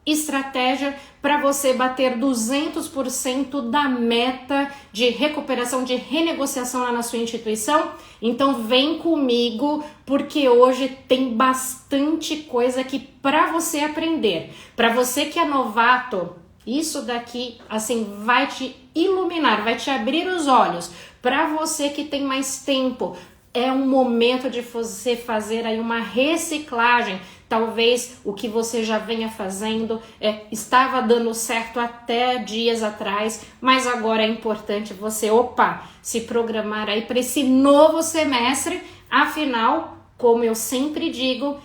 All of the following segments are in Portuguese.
estratégia para você bater 200% da meta de recuperação, de renegociação lá na sua instituição? Então vem comigo, porque hoje tem bastante coisa aqui para você aprender. Para você que é novato, isso daqui assim vai te iluminar, vai te abrir os olhos. Para você que tem mais tempo, é um momento de você fazer aí uma reciclagem. Talvez o que você já venha fazendo estava dando certo até dias atrás, mas agora é importante você, se programar aí para esse novo semestre. Afinal, como eu sempre digo,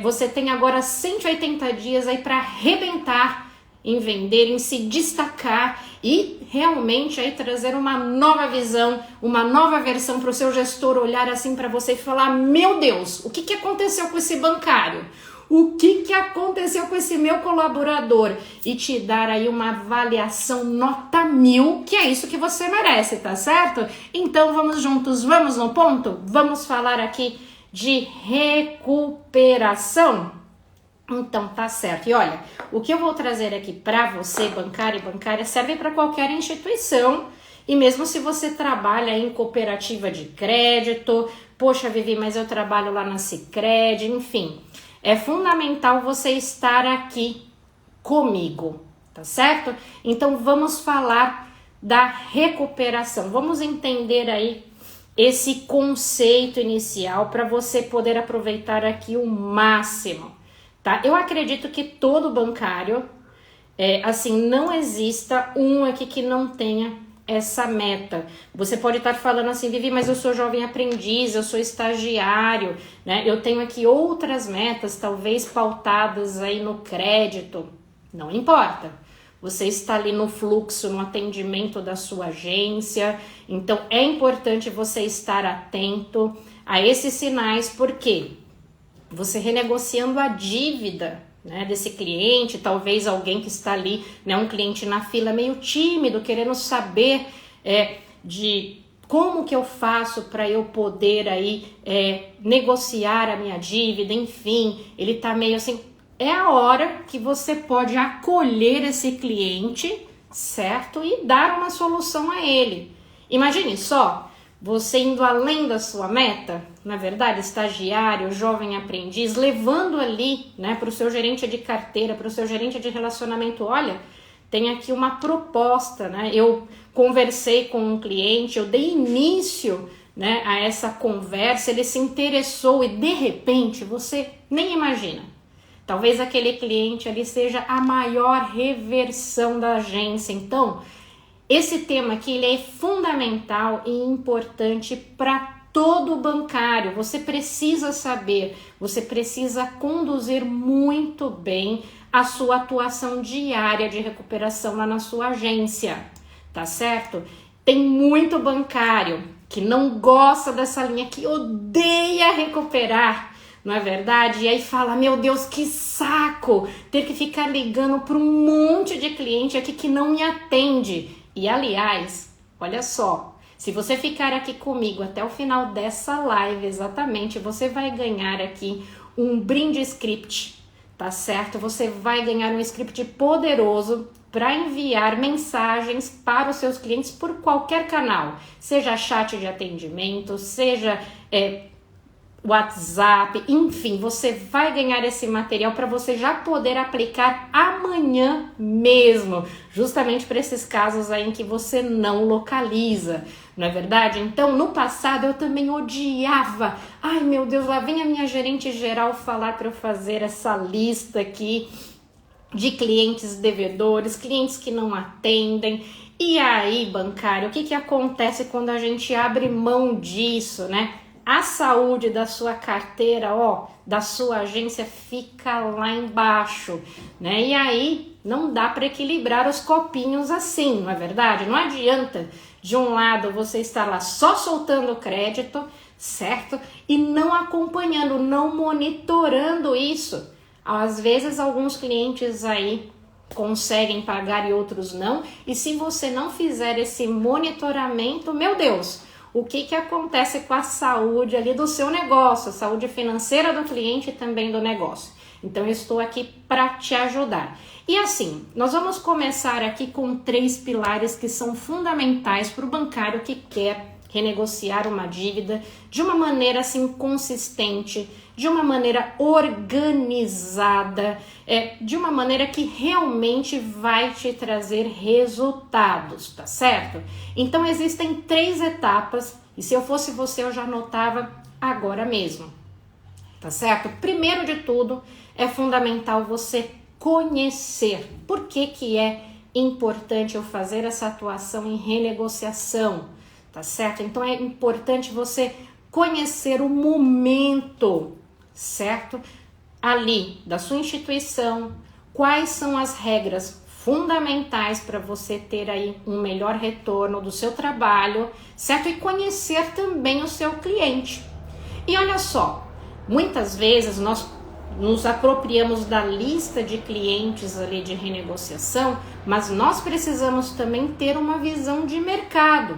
você tem agora 180 dias aí para arrebentar em vender, em se destacar e realmente aí trazer uma nova visão, uma nova versão para o seu gestor olhar assim para você e falar: meu Deus, o que aconteceu com esse bancário? O que aconteceu com esse meu colaborador? E te dar aí uma avaliação nota 1000, que é isso que você merece, tá certo? Então vamos juntos, vamos no ponto? Vamos falar aqui de recuperação? Então tá certo. E olha, o que eu vou trazer aqui para você, bancário e bancária, serve para qualquer instituição. E mesmo se você trabalha em cooperativa de crédito, poxa, Vivi, mas eu trabalho lá na Sicredi, enfim, é fundamental você estar aqui comigo, tá certo? Então vamos falar da recuperação. Vamos entender aí esse conceito inicial para você poder aproveitar aqui o máximo. Tá? Eu acredito que todo bancário, não exista um aqui que não tenha essa meta. Você pode estar falando assim: Vivi, mas eu sou jovem aprendiz, eu sou estagiário, né? Eu tenho aqui outras metas, talvez pautadas aí no crédito. Não importa. Você está ali no fluxo, no atendimento da sua agência. Então é importante você estar atento a esses sinais, porque você renegociando a dívida, né, desse cliente, talvez alguém que está ali, né, um cliente na fila meio tímido, querendo saber de como que eu faço para eu poder aí negociar a minha dívida, enfim, ele tá meio assim, é a hora que você pode acolher esse cliente, certo? E dar uma solução a ele. Imagine só, você indo além da sua meta, na verdade, estagiário, jovem aprendiz, levando ali, né, para o seu gerente de carteira, para o seu gerente de relacionamento: olha, tem aqui uma proposta, né? Eu conversei com um cliente, eu dei início, né, a essa conversa, ele se interessou e de repente você nem imagina. Talvez aquele cliente ali seja a maior reversão da agência. Então, esse tema aqui ele é fundamental e importante para todo bancário. Você precisa saber, você precisa conduzir muito bem a sua atuação diária de recuperação lá na sua agência, tá certo? Tem muito bancário que não gosta dessa linha, que odeia recuperar, não é verdade? E aí fala: meu Deus, que saco ter que ficar ligando para um monte de cliente aqui que não me atende. E aliás, olha só, se você ficar aqui comigo até o final dessa live, exatamente, você vai ganhar aqui um brinde script, tá certo? Você vai ganhar um script poderoso para enviar mensagens para os seus clientes por qualquer canal, seja chat de atendimento, seja WhatsApp, enfim, você vai ganhar esse material para você já poder aplicar amanhã mesmo, justamente para esses casos aí em que você não localiza, não é verdade? Então, no passado eu também odiava, ai meu Deus, lá vem a minha gerente geral falar para eu fazer essa lista aqui de clientes devedores, clientes que não atendem. E aí, bancário, o que acontece quando a gente abre mão disso, né? A saúde da sua carteira, da sua agência fica lá embaixo, né? E aí não dá para equilibrar os copinhos assim, não é verdade? Não adianta de um lado você estar lá só soltando crédito, certo? E não acompanhando, não monitorando isso. Às vezes alguns clientes aí conseguem pagar e outros não. E se você não fizer esse monitoramento, meu Deus, o que acontece com a saúde ali do seu negócio, a saúde financeira do cliente e também do negócio? Então eu estou aqui para te ajudar. E assim, nós vamos começar aqui com 3 pilares que são fundamentais para o bancário que quer renegociar uma dívida de uma maneira assim consistente, de uma maneira organizada, de uma maneira que realmente vai te trazer resultados, tá certo? Então existem 3 etapas e se eu fosse você eu já anotava agora mesmo, tá certo? Primeiro de tudo, é fundamental você conhecer por que é importante eu fazer essa atuação em renegociação, tá certo? Então é importante você conhecer o momento, certo? Ali da sua instituição, quais são as regras fundamentais para você ter aí um melhor retorno do seu trabalho, certo? E conhecer também o seu cliente. E olha só, muitas vezes nós nos apropriamos da lista de clientes ali de renegociação, mas nós precisamos também ter uma visão de mercado.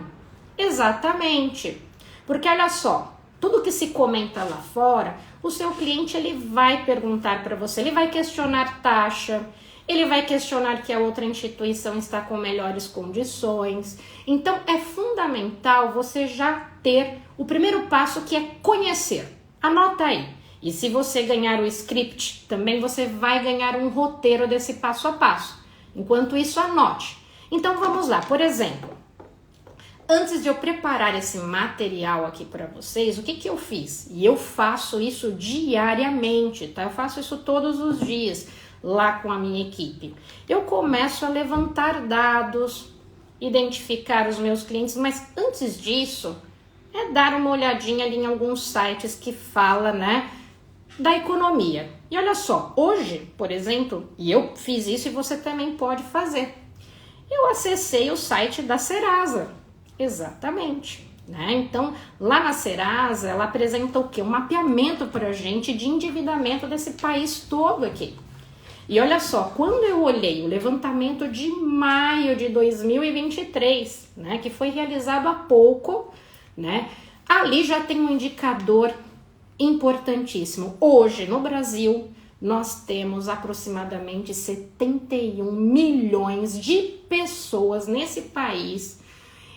Exatamente. Porque olha só, tudo que se comenta lá fora, o seu cliente ele vai perguntar para você, ele vai questionar taxa, ele vai questionar que a outra instituição está com melhores condições. Então é fundamental você já ter o primeiro passo, que é conhecer. Anota aí. E se você ganhar o script, também você vai ganhar um roteiro desse passo a passo. Enquanto isso, anote. Então vamos lá, por exemplo, antes de eu preparar esse material aqui para vocês, o que eu fiz? E eu faço isso diariamente, tá? Eu faço isso todos os dias lá com a minha equipe. Eu começo a levantar dados, identificar os meus clientes, mas antes disso, é dar uma olhadinha ali em alguns sites que fala, né, da economia. E olha só, hoje, por exemplo, e eu fiz isso e você também pode fazer, eu acessei o site da Serasa. Exatamente, né? Então, lá na Serasa, ela apresenta o quê? Um mapeamento para a gente de endividamento desse país todo aqui. E olha só, quando eu olhei o levantamento de maio de 2023, né, que foi realizado há pouco, né, ali já tem um indicador importantíssimo. Hoje, no Brasil, nós temos aproximadamente 71 milhões de pessoas nesse país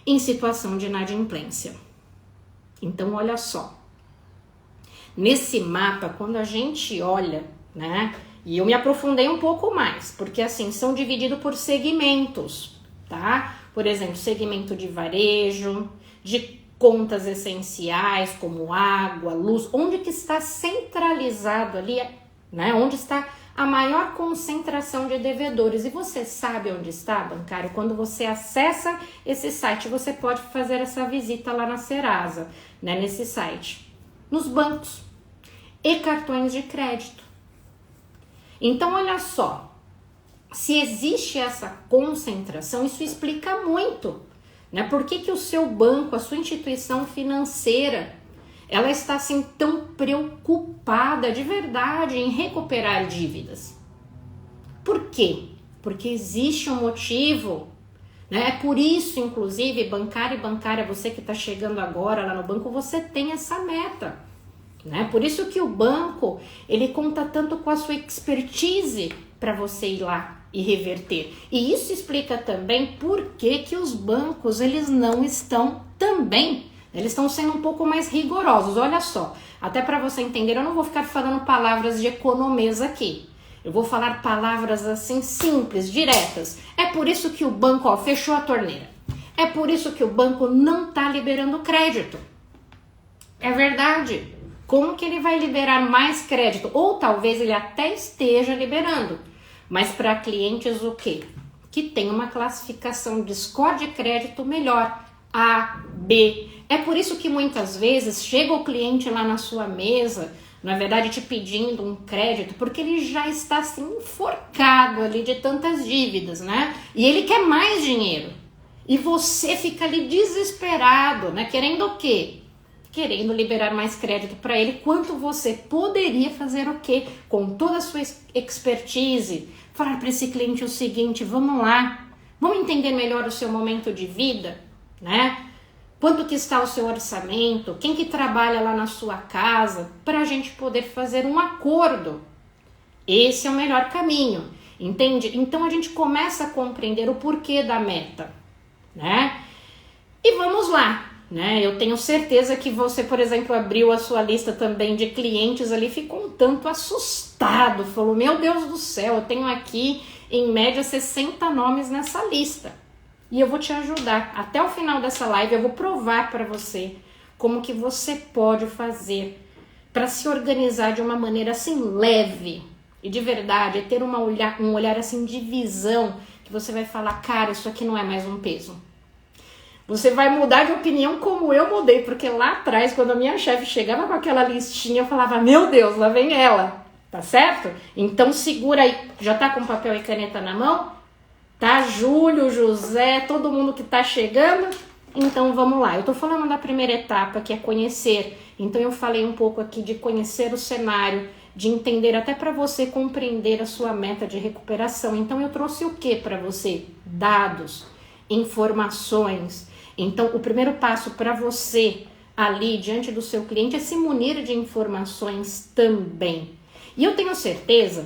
em situação de inadimplência. Então, olha só. Nesse mapa, quando a gente olha, né, e eu me aprofundei um pouco mais, porque assim, são divididos por segmentos, tá? Por exemplo, segmento de varejo, de contas essenciais como água, luz, onde que está centralizado ali, né? Onde está a maior concentração de devedores. E você sabe onde está, bancário? Quando você acessa esse site, você pode fazer essa visita lá na Serasa, né? Nesse site. Nos bancos e cartões de crédito. Então, olha só. Se existe essa concentração, isso explica muito, né? Por que o seu banco, a sua instituição financeira, ela está assim tão preocupada de verdade em recuperar dívidas? Por quê? Porque existe um motivo, né? É por isso, inclusive, bancário e bancária, você que está chegando agora lá no banco, você tem essa meta, né? Por isso que o banco, ele conta tanto com a sua expertise para você ir lá e reverter. E isso explica também por que os bancos, eles não estão também, eles estão sendo um pouco mais rigorosos. Olha só, até para você entender, eu não vou ficar falando palavras de economês aqui. Eu vou falar palavras assim simples, diretas. É por isso que o banco, ó, fechou a torneira. É por isso que o banco não está liberando crédito. É verdade. Como que ele vai liberar mais crédito? Ou talvez ele até esteja liberando. Mas para clientes o quê? Que tem uma classificação de score de crédito melhor, A, B. É por isso que muitas vezes chega o cliente lá na sua mesa, na verdade te pedindo um crédito, porque ele já está assim enforcado ali de tantas dívidas, né? E ele quer mais dinheiro. E você fica ali desesperado, né? Querendo o quê? Querendo liberar mais crédito para ele, quanto você poderia fazer o quê? Com toda a sua expertise, falar para esse cliente o seguinte: vamos lá, vamos entender melhor o seu momento de vida, né? Quanto que está o seu orçamento, quem que trabalha lá na sua casa, para a gente poder fazer um acordo. Esse é o melhor caminho, entende? Então a gente começa a compreender o porquê da meta, né? E vamos lá, né? Eu tenho certeza que você, por exemplo, abriu a sua lista também de clientes ali, ficou um tanto assustado, falou, meu Deus do céu, eu tenho aqui em média 60 nomes nessa lista. E eu vou te ajudar. Até o final dessa live eu vou provar para você como que você pode fazer para se organizar de uma maneira assim leve e de verdade, é ter um olhar assim de visão, que você vai falar, cara, isso aqui não é mais um peso. Você vai mudar de opinião como eu mudei, porque lá atrás, quando a minha chefe chegava com aquela listinha, eu falava, meu Deus, lá vem ela, tá certo? Então segura aí, já tá com papel e caneta na mão? Tá, Júlio, José, todo mundo que tá chegando? Então vamos lá, eu tô falando da primeira etapa, que é conhecer. Então eu falei um pouco aqui de conhecer o cenário, de entender até para você compreender a sua meta de recuperação. Então eu trouxe o que para você? Dados, informações. Então o primeiro passo para você ali diante do seu cliente é se munir de informações também. E eu tenho certeza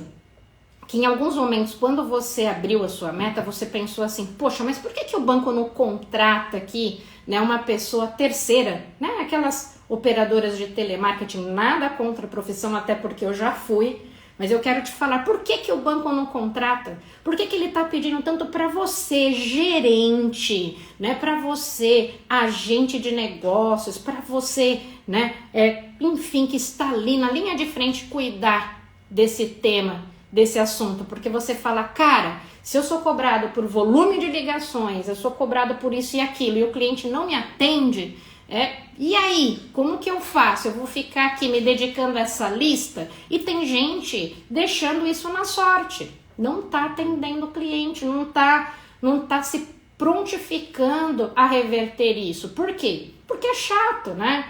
que em alguns momentos, quando você abriu a sua meta, você pensou assim, poxa, mas por que o banco não contrata aqui, né, uma pessoa terceira, né, aquelas operadoras de telemarketing, nada contra a profissão, até porque eu já fui, mas eu quero te falar, por que o banco não contrata? Por que ele está pedindo tanto para você, gerente, né, para você, agente de negócios, para você, né, enfim, que está ali na linha de frente cuidar desse tema, desse assunto, porque você fala, cara, se eu sou cobrado por volume de ligações, eu sou cobrado por isso e aquilo, e o cliente não me atende, e aí, como que eu faço? Eu vou ficar aqui me dedicando a essa lista? E tem gente deixando isso na sorte, não tá atendendo o cliente, não tá se prontificando a reverter isso. Por quê? Porque é chato, né?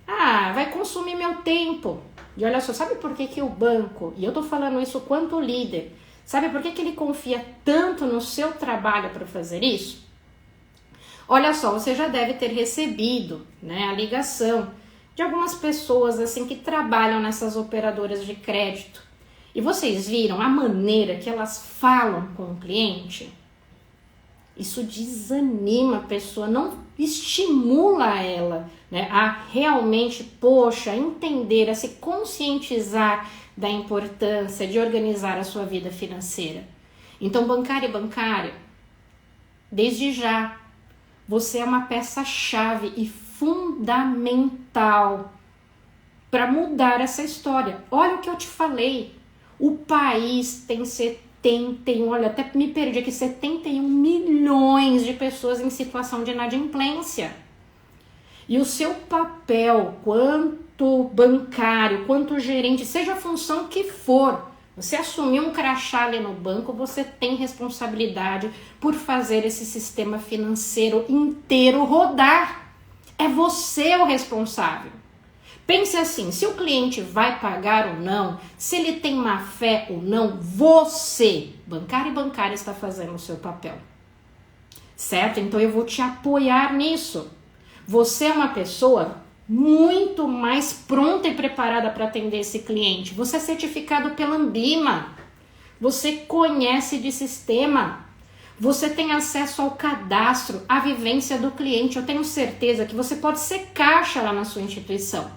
Ah, vai consumir meu tempo. E olha só, sabe por que o banco, e eu tô falando isso quanto líder, sabe por que ele confia tanto no seu trabalho para fazer isso? Olha só, você já deve ter recebido, né, a ligação de algumas pessoas assim que trabalham nessas operadoras de crédito. E vocês viram a maneira que elas falam com o cliente? Isso desanima a pessoa, não estimula ela, né, a realmente, poxa, entender, a se conscientizar da importância de organizar a sua vida financeira. Então, bancário e bancária, desde já, você é uma peça-chave e fundamental para mudar essa história. Olha o que eu te falei, o país tem 71, olha, até me perdi aqui, 71 milhões de pessoas em situação de inadimplência. E o seu papel, quanto bancário, quanto gerente, seja a função que for, você assumir um crachá ali no banco, você tem responsabilidade por fazer esse sistema financeiro inteiro rodar. É você o responsável. Pense assim, se o cliente vai pagar ou não, se ele tem má fé ou não, você, bancário e bancária, está fazendo o seu papel. Certo? Então eu vou te apoiar nisso. Você é uma pessoa muito mais pronta e preparada para atender esse cliente. Você é certificado pela Anbima. Você conhece de sistema. Você tem acesso ao cadastro, à vivência do cliente. Eu tenho certeza que você pode ser caixa lá na sua instituição.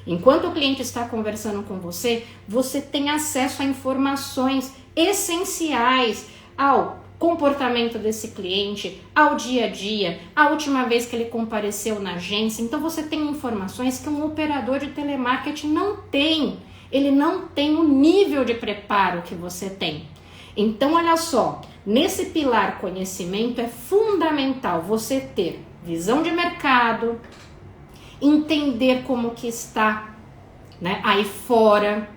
Enquanto o cliente está conversando com você, você tem acesso a informações essenciais ao comportamento desse cliente, ao dia a dia, a última vez que ele compareceu na agência. Então você tem informações que um operador de telemarketing não tem. Ele não tem o nível de preparo que você tem. Então olha só, nesse pilar conhecimento é fundamental você ter visão de mercado, entender como que está, né, aí fora,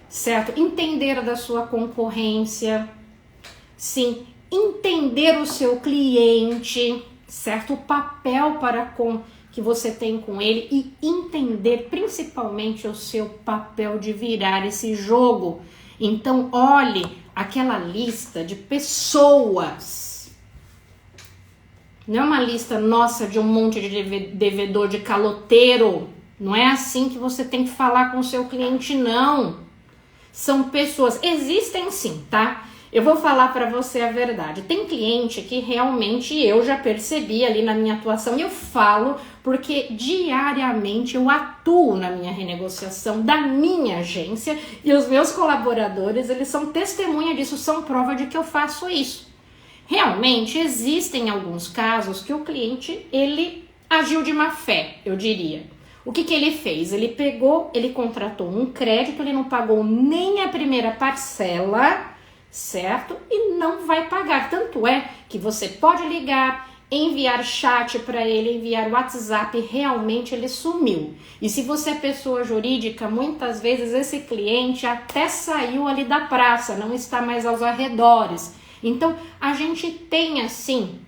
certo? Entender da sua concorrência, sim, entender o seu cliente, certo? O papel que você tem com ele e entender principalmente o seu papel de virar esse jogo. Então, olhe aquela lista de pessoas. Não é uma lista nossa de um monte de devedor, de caloteiro. Não é assim que você tem que falar com o seu cliente, não. são pessoas, existem sim, tá? Eu vou falar para você a verdade. Tem cliente que realmente eu já percebi ali na minha atuação, e eu falo porque diariamente eu atuo na minha renegociação da minha agência e os meus colaboradores, eles são testemunha disso, são prova de que eu faço isso. Realmente existem alguns casos que o cliente, ele agiu de má fé, eu diria. O que ele fez? Ele contratou um crédito, ele não pagou nem a primeira parcela, certo? E não vai pagar. Tanto é que você pode ligar, enviar chat para ele, enviar WhatsApp, realmente ele sumiu. E se você é pessoa jurídica, muitas vezes esse cliente até saiu ali da praça, não está mais aos arredores. Então, a gente tem assim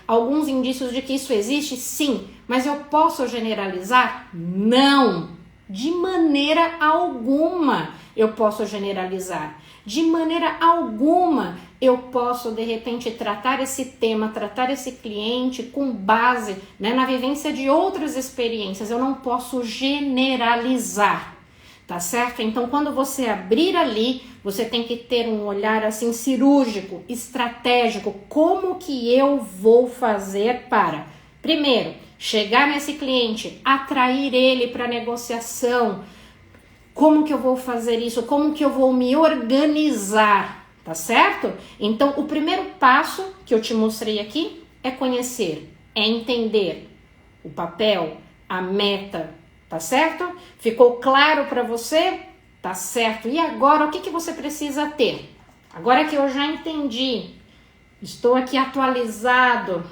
alguns indícios de que isso existe, sim, mas eu posso generalizar? Não, de maneira alguma eu posso generalizar. De maneira alguma eu posso, de repente, tratar esse tema, tratar esse cliente com base, né, na vivência de outras experiências. Eu não posso generalizar, tá certo? Então, quando você abrir ali, você tem que ter um olhar assim cirúrgico, estratégico. Como que eu vou fazer para, primeiro, chegar nesse cliente, atrair ele para negociação? Como que eu vou fazer isso? Como que eu vou me organizar? Tá certo? Então, o primeiro passo que eu te mostrei aqui é conhecer, é entender o papel, a meta, tá certo? Ficou claro para você? Tá certo. E agora, o que você precisa ter? Agora que eu já entendi, estou aqui atualizado,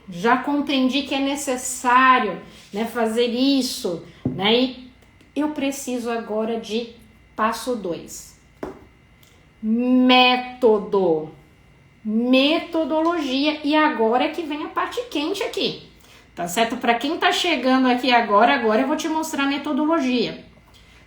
já compreendi que é necessário, né, fazer isso, né? E eu preciso agora de passo 2. Método. Metodologia. E agora é que vem a parte quente aqui. Tá certo? Para quem tá chegando aqui agora eu vou te mostrar a metodologia.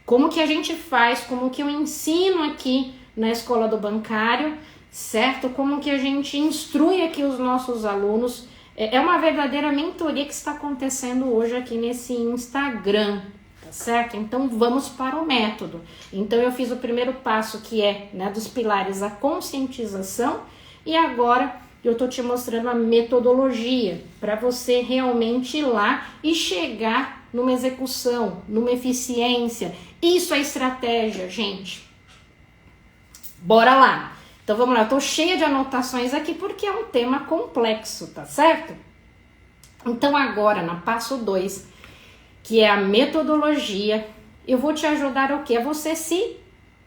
Como que a gente faz, como que eu ensino aqui na Escola do Bancário, certo? Como que a gente instrui aqui os nossos alunos. É uma verdadeira mentoria que está acontecendo hoje aqui nesse Instagram, tá certo? Então vamos para o método. Então eu fiz o primeiro passo, que é, né, dos pilares, a conscientização, e agora eu tô te mostrando a metodologia para você realmente ir lá e chegar numa execução, numa eficiência. Isso é estratégia, gente. Bora lá. Então vamos lá, eu tô cheia de anotações aqui porque é um tema complexo, tá certo? Então agora, no passo 2, que é a metodologia, eu vou te ajudar o quê? A você se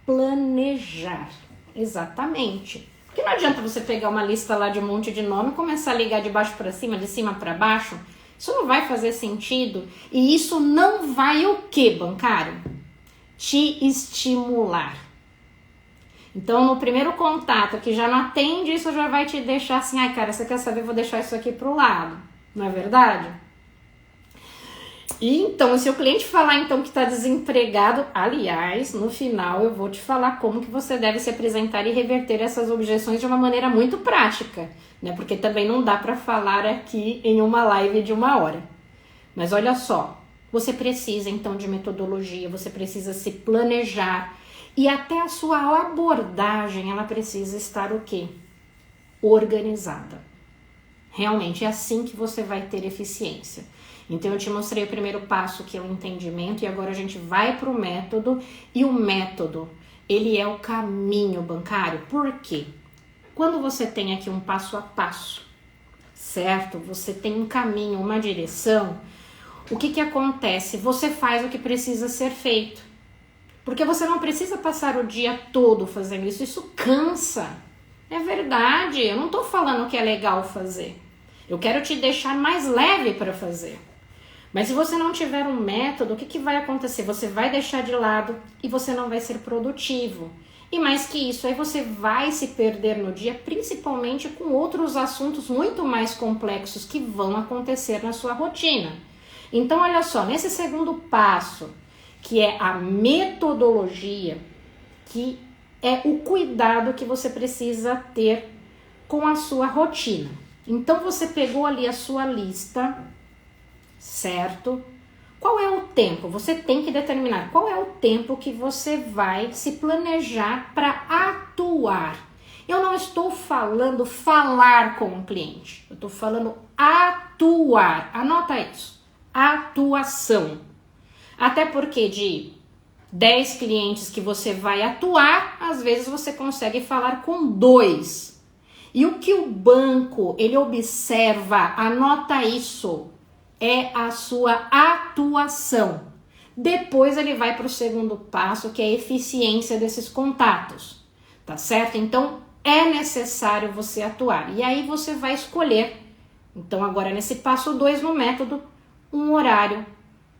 planejar. Exatamente. Porque não adianta você pegar uma lista lá de um monte de nome e começar a ligar de baixo para cima, de cima para baixo. Isso não vai fazer sentido. E isso não vai o quê, bancário? Te estimular. Então, no primeiro contato, que já não atende, isso já vai te deixar assim, ai, cara, você quer saber, vou deixar isso aqui pro lado. Não é verdade? E então, se o cliente falar então que está desempregado, aliás, no final eu vou te falar como que você deve se apresentar e reverter essas objeções de uma maneira muito prática, né? Porque também não dá para falar aqui em uma live de 1 hora. Mas olha só, você precisa então de metodologia, você precisa se planejar, e até a sua abordagem, ela precisa estar o quê? Organizada. Realmente é assim que você vai ter eficiência. Então eu te mostrei o primeiro passo, que é o entendimento, e agora a gente vai para o método. E o método, ele é o caminho bancário. Por quê? Quando você tem aqui um passo a passo, certo? Você tem um caminho, uma direção. O que acontece? Você faz o que precisa ser feito. Porque você não precisa passar o dia todo fazendo isso. Isso cansa. É verdade. Eu não estou falando que é legal fazer. Eu quero te deixar mais leve para fazer. Mas se você não tiver um método, o que vai acontecer? Você vai deixar de lado e você não vai ser produtivo. E mais que isso, aí você vai se perder no dia, principalmente com outros assuntos muito mais complexos que vão acontecer na sua rotina. Então, olha só, nesse segundo passo, que é a metodologia, que é o cuidado que você precisa ter com a sua rotina. Então, você pegou ali a sua lista, certo? Qual é o tempo? Você tem que determinar qual é o tempo que você vai se planejar para atuar. Eu não estou falando falar com o cliente, eu estou falando atuar. Anota isso, atuação. Até porque de 10 clientes que você vai atuar, às vezes você consegue falar com 2. E o que o banco, ele observa, anota isso, é a sua atuação. Depois ele vai para o segundo passo, que é a eficiência desses contatos, tá certo? Então, é necessário você atuar. E aí você vai escolher, então agora nesse passo 2 no método, um horário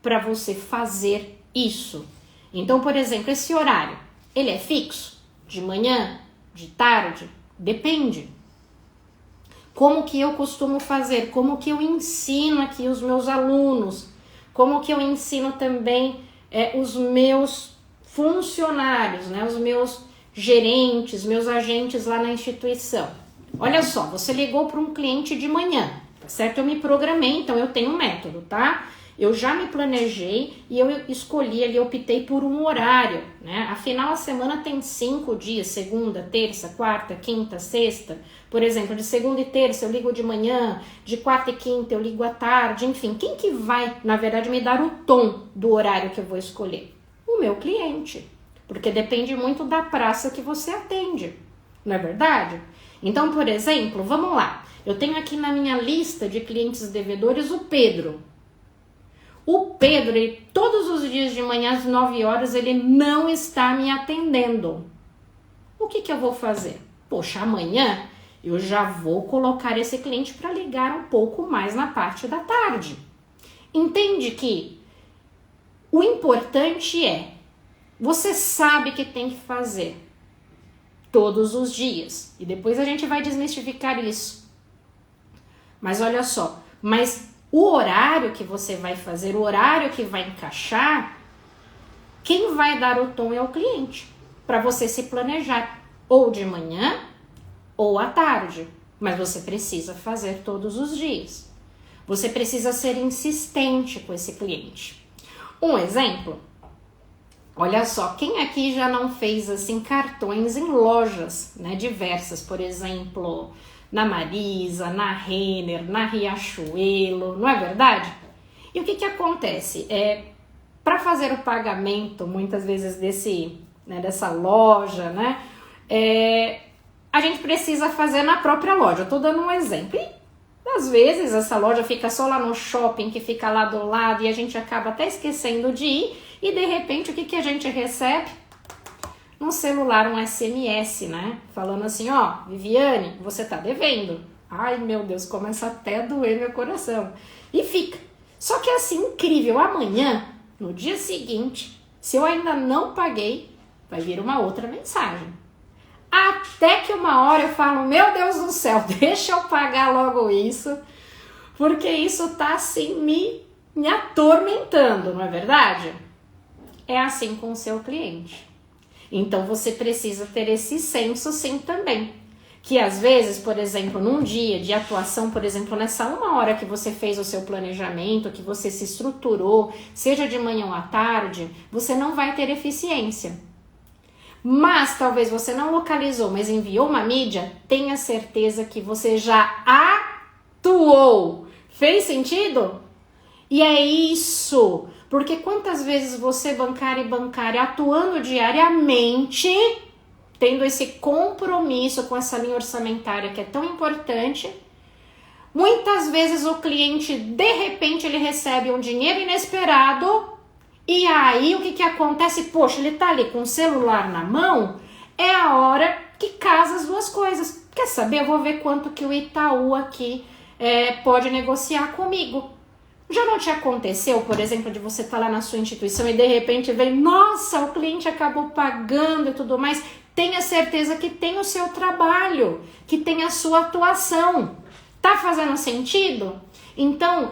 para você fazer isso. Então, por exemplo, esse horário, ele é fixo? De manhã? De tarde? Depende. Como que eu costumo fazer? Como que eu ensino aqui os meus alunos? Como que eu ensino também os meus funcionários, né? Os meus gerentes, meus agentes lá na instituição? Olha só, você ligou para um cliente de manhã, tá certo? Eu me programei, então eu tenho um método, tá? Eu já me planejei e eu escolhi ali, optei por um horário, né? Afinal, a semana tem 5 dias, segunda, terça, quarta, quinta, sexta. Por exemplo, de segunda e terça eu ligo de manhã, de quarta e quinta eu ligo à tarde, enfim. Quem que vai, na verdade, me dar o tom do horário que eu vou escolher? O meu cliente, porque depende muito da praça que você atende, não é verdade? Então, por exemplo, vamos lá. Eu tenho aqui na minha lista de clientes devedores o Pedro. O Pedro, ele, todos os dias de manhã às 9 horas, ele não está me atendendo. O que eu vou fazer? Poxa, amanhã eu já vou colocar esse cliente para ligar um pouco mais na parte da tarde. Entende que o importante é, você sabe que tem que fazer todos os dias. E depois a gente vai desmistificar isso. Mas olha só, o horário que você vai fazer, o horário que vai encaixar, quem vai dar o tom é o cliente, para você se planejar, ou de manhã ou à tarde, mas você precisa fazer todos os dias. Você precisa ser insistente com esse cliente. Um exemplo, olha só, quem aqui já não fez assim cartões em lojas, né, diversas, por exemplo, na Marisa, na Renner, na Riachuelo, não é verdade? E o que acontece? Para fazer o pagamento, muitas vezes, dessa loja, né? A gente precisa fazer na própria loja. Eu tô dando um exemplo. E, às vezes, essa loja fica só lá no shopping, que fica lá do lado, e a gente acaba até esquecendo de ir, e, de repente, o que a gente recebe? No celular um SMS, né? Falando assim, ó, Viviane, você tá devendo. Ai, meu Deus, começa até a doer meu coração. E fica. Só que é assim, incrível, amanhã, no dia seguinte, se eu ainda não paguei, vai vir uma outra mensagem. Até que uma hora eu falo, meu Deus do céu, deixa eu pagar logo isso, porque isso tá assim me atormentando, não é verdade? É assim com o seu cliente. Então, você precisa ter esse senso sim também. Que às vezes, por exemplo, num dia de atuação, por exemplo, nessa 1 hora que você fez o seu planejamento, que você se estruturou, seja de manhã ou à tarde, você não vai ter eficiência. Mas talvez você não localizou, mas enviou uma mídia, tenha certeza que você já atuou. Fez sentido? E é isso. Porque quantas vezes você, bancário e bancária, atuando diariamente, tendo esse compromisso com essa linha orçamentária que é tão importante, muitas vezes o cliente, de repente, ele recebe um dinheiro inesperado, e aí o que acontece? Poxa, ele tá ali com o celular na mão, é a hora que casa as duas coisas. Quer saber? Eu vou ver quanto que o Itaú aqui pode negociar comigo. Já não te aconteceu, por exemplo, de você estar lá na sua instituição e de repente vem, nossa, o cliente acabou pagando e tudo mais? Tenha certeza que tem o seu trabalho, que tem a sua atuação. Tá fazendo sentido? Então,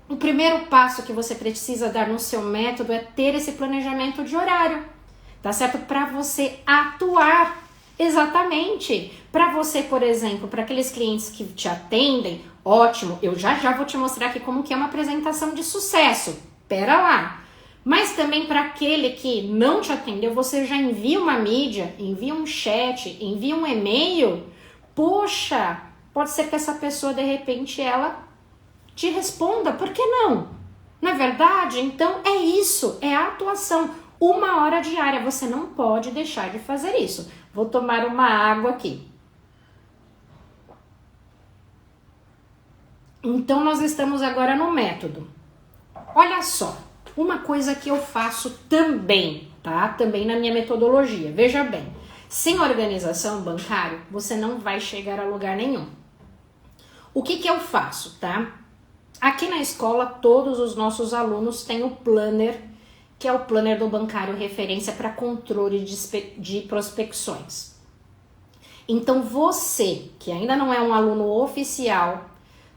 o primeiro passo que você precisa dar no seu método é ter esse planejamento de horário, tá certo? Para você atuar. Exatamente. Para você, por exemplo, para aqueles clientes que te atendem, ótimo, eu já vou te mostrar aqui como que é uma apresentação de sucesso. pera lá. Mas também para aquele que não te atendeu, você já envia uma mídia, envia um chat, envia um e-mail. Poxa, pode ser que essa pessoa de repente ela te responda, por que não? Não é verdade? Então é isso, é a atuação. 1 hora diária, você não pode deixar de fazer isso. Vou tomar uma água aqui. Então nós estamos agora no método. Olha só. Uma coisa que eu faço também, tá? Também na minha metodologia. Veja bem, sem organização bancária, você não vai chegar a lugar nenhum. O que eu faço, tá? Aqui na escola, todos os nossos alunos têm o planner, que é o planner do bancário referência para controle de prospecções. Então você, que ainda não é um aluno oficial,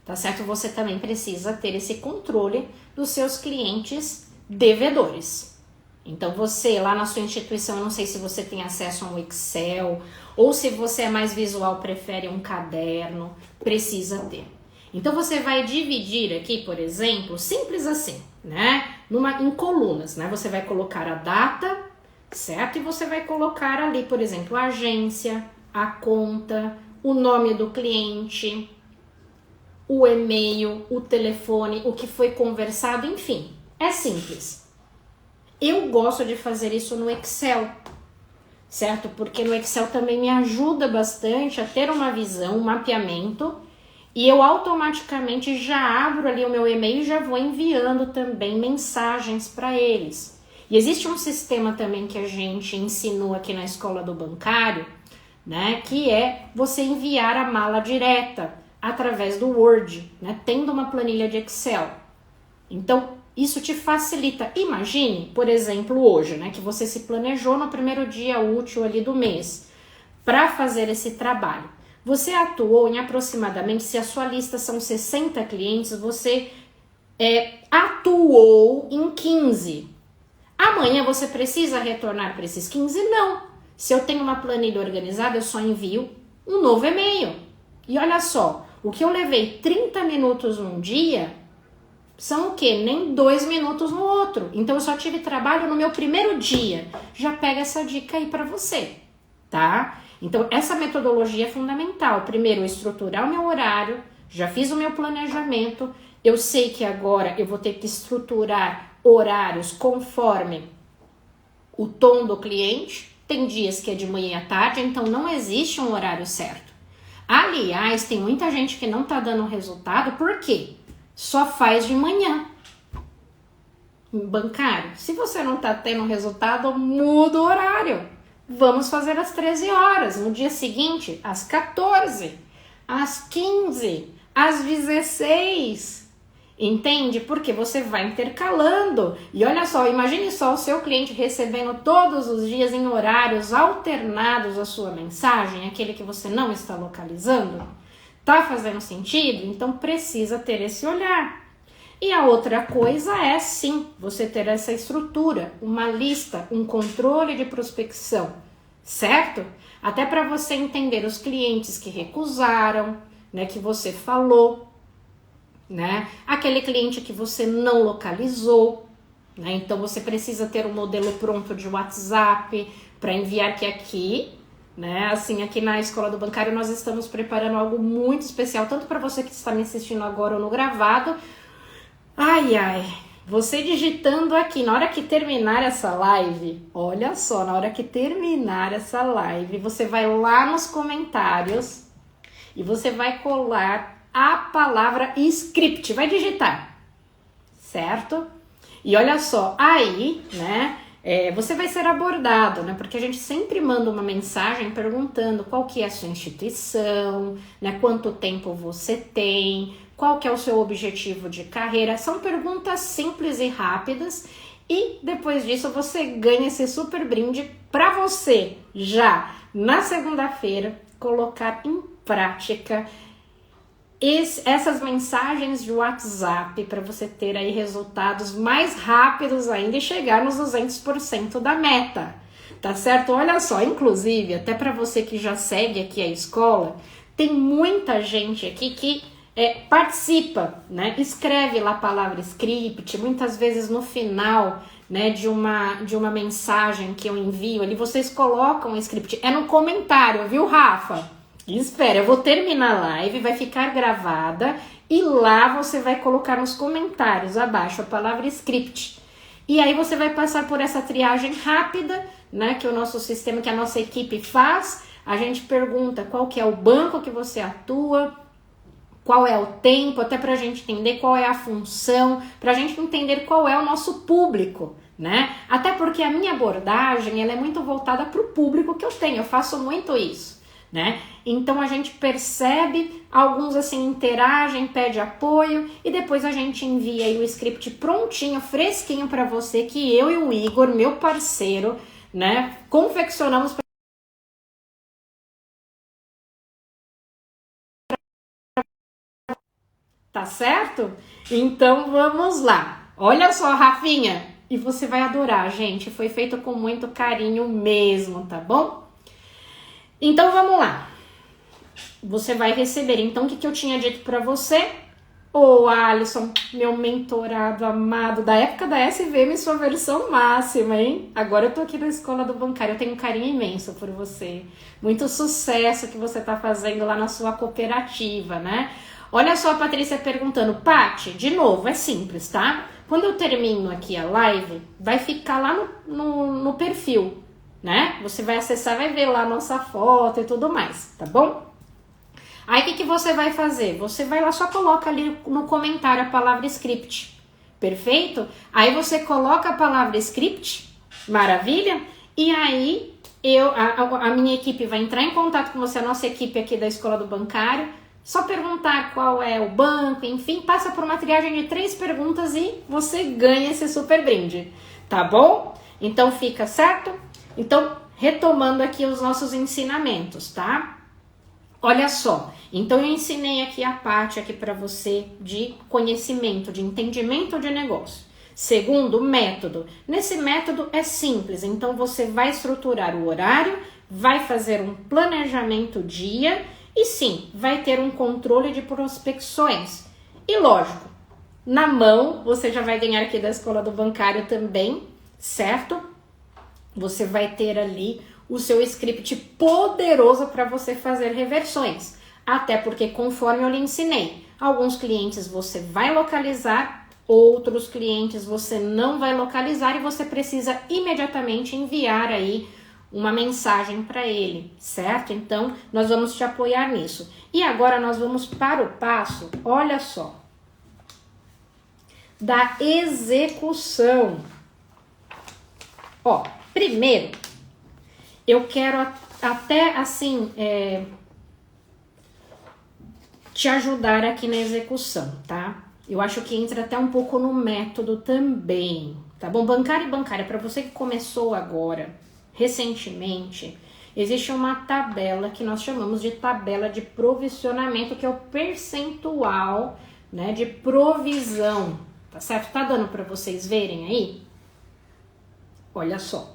tá certo? Você também precisa ter esse controle dos seus clientes devedores. Então você lá na sua instituição, eu não sei se você tem acesso a um Excel ou se você é mais visual, prefere um caderno, precisa ter. Então você vai dividir aqui, por exemplo, simples assim, né? Em colunas, né? Você vai colocar a data, certo? E você vai colocar ali, por exemplo, a agência, a conta, o nome do cliente, o e-mail, o telefone, o que foi conversado, enfim. É simples. Eu gosto de fazer isso no Excel, certo? Porque no Excel também me ajuda bastante a ter uma visão, um mapeamento, e eu automaticamente já abro ali o meu e-mail e já vou enviando também mensagens para eles. E existe um sistema também que a gente ensinou aqui na escola do bancário, né? Que é você enviar a mala direta através do Word, né? Tendo uma planilha de Excel. Então, isso te facilita. Imagine, por exemplo, hoje, né, que você se planejou no primeiro dia útil ali do mês para fazer esse trabalho. Você atuou em aproximadamente, se a sua lista são 60 clientes, você atuou em 15. Amanhã você precisa retornar para esses 15? Não. Se eu tenho uma planilha organizada, eu só envio um novo e-mail. E olha só, o que eu levei 30 minutos num dia são o quê? Nem 2 minutos no outro. Então eu só tive trabalho no meu primeiro dia. Já pega essa dica aí para você, tá? Então essa metodologia é fundamental. Primeiro, estruturar o meu horário, já fiz o meu planejamento, eu sei que agora eu vou ter que estruturar horários conforme o tom do cliente. Tem dias que é de manhã e à tarde, então não existe um horário certo. Aliás, tem muita gente que não tá dando resultado, por quê? Só faz de manhã. Bancário, se você não tá tendo resultado, muda o horário. Vamos fazer às 13 horas, no dia seguinte, às 14, às 15, às 16. Entende? Porque você vai intercalando. E olha só, imagine só o seu cliente recebendo todos os dias em horários alternados a sua mensagem, aquele que você não está localizando. Tá fazendo sentido? Então precisa ter esse olhar. E a outra coisa é sim, você ter essa estrutura, uma lista, um controle de prospecção, certo? Até para você entender os clientes que recusaram, né, que você falou, né? Aquele cliente que você não localizou, né? Então você precisa ter um modelo pronto de WhatsApp para enviar, que aqui, né? Assim, aqui na Escola do Bancário nós estamos preparando algo muito especial, tanto para você que está me assistindo agora ou no gravado. Você digitando aqui, na hora que terminar essa live, olha só, na hora que terminar essa live, você vai lá nos comentários e você vai colar a palavra script, vai digitar, certo? E olha só, aí, né, você vai ser abordado, né, porque a gente sempre manda uma mensagem perguntando qual que é a sua instituição, né, quanto tempo você tem, qual que é o seu objetivo de carreira. São perguntas simples e rápidas e depois disso você ganha esse super brinde para você já na segunda-feira colocar em prática essas mensagens de WhatsApp para você ter aí resultados mais rápidos ainda e chegar nos 200% da meta, tá certo? Olha só, inclusive, até para você que já segue aqui a escola, tem muita gente aqui que participa, né? Escreve lá a palavra script, muitas vezes no final, né, de uma mensagem que eu envio ali, vocês colocam o script, é no comentário, viu, Rafa? Espera, eu vou terminar a live, vai ficar gravada e lá você vai colocar nos comentários abaixo a palavra script. E aí você vai passar por essa triagem rápida, né, que o nosso sistema, que a nossa equipe faz. A gente pergunta qual que é o banco que você atua, qual é o tempo, até para a gente entender qual é a função, para a gente entender qual é o nosso público, né? Até porque a minha abordagem, ela é muito voltada para o público que eu tenho, eu faço muito isso, né? Então a gente percebe, alguns assim interagem, pede apoio e depois a gente envia aí o script prontinho, fresquinho para você, que eu e o Igor, meu parceiro, né, confeccionamos. Tá certo? Então vamos lá. Olha só, Rafinha, e você vai adorar, gente. Foi feito com muito carinho mesmo, tá bom? Então vamos lá. Você vai receber, então, o que eu tinha dito pra você? Ô, Alisson, meu mentorado amado, da época da SVM, sua versão máxima, hein? Agora eu tô aqui na Escola do Bancário, eu tenho um carinho imenso por você. Muito sucesso que você tá fazendo lá na sua cooperativa, né? Olha só a Patrícia perguntando, Paty, de novo, é simples, tá? Quando eu termino aqui a live, vai ficar lá no perfil, né? Você vai acessar, vai ver lá a nossa foto e tudo mais, tá bom? Aí o que você vai fazer? Você vai lá, só coloca ali no comentário a palavra script, perfeito? Aí você coloca a palavra script, maravilha? E aí a minha equipe vai entrar em contato com você, a nossa equipe aqui da Escola do Bancário, só perguntar qual é o banco, enfim, passa por uma triagem de 3 perguntas e você ganha esse super brinde, tá bom? Então fica certo? Então, retomando aqui os nossos ensinamentos, tá? Olha só, então eu ensinei aqui a parte aqui para você de conhecimento, de entendimento de negócio. Segundo, método. Nesse método é simples, então você vai estruturar o horário, vai fazer um planejamento dia e sim, vai ter um controle de prospecções. E lógico, na mão, você já vai ganhar aqui da Escola do Bancário também, certo? Você vai ter ali o seu script poderoso para você fazer reversões. Até porque, conforme eu lhe ensinei, alguns clientes você vai localizar, outros clientes você não vai localizar e você precisa imediatamente enviar aí uma mensagem para ele, certo? Então, nós vamos te apoiar nisso. E agora nós vamos para o passo, olha só, da execução. Ó, primeiro, eu quero até assim te ajudar aqui na execução, tá? Eu acho que entra até um pouco no método também, tá bom? Bancário e bancária, para você que começou agora, recentemente, existe uma tabela que nós chamamos de tabela de provisionamento, que é o percentual, né, de provisão, tá certo? Tá dando para vocês verem aí? Olha só.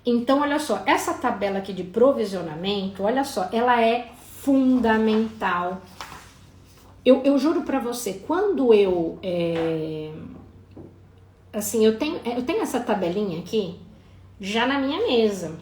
Então, olha só, essa tabela aqui de provisionamento, olha só, ela é fundamental. Eu juro pra você, quando eu tenho essa tabelinha aqui já na minha mesa,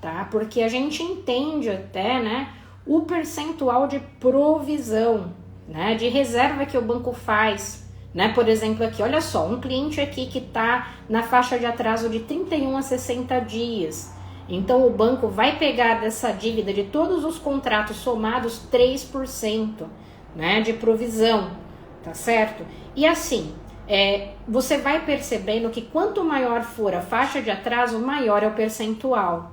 tá? Porque a gente entende até, né, o percentual de provisão, né, de reserva que o banco faz, né? Por exemplo, aqui, olha só, um cliente aqui que tá na faixa de atraso de 31 a 60 dias. Então, o banco vai pegar dessa dívida de todos os contratos somados 3%, né, de provisão, tá certo? E assim, você vai percebendo que quanto maior for a faixa de atraso, maior é o percentual.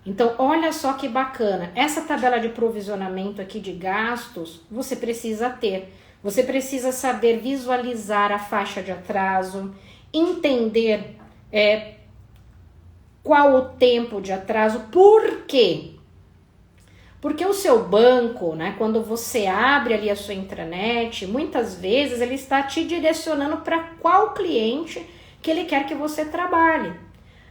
Então, olha só que bacana. Essa tabela de provisionamento aqui de gastos, você precisa ter. Você precisa saber visualizar a faixa de atraso, entender qual o tempo de atraso, por quê? Porque o seu banco, né, quando você abre ali a sua intranet, muitas vezes ele está te direcionando para qual cliente que ele quer que você trabalhe.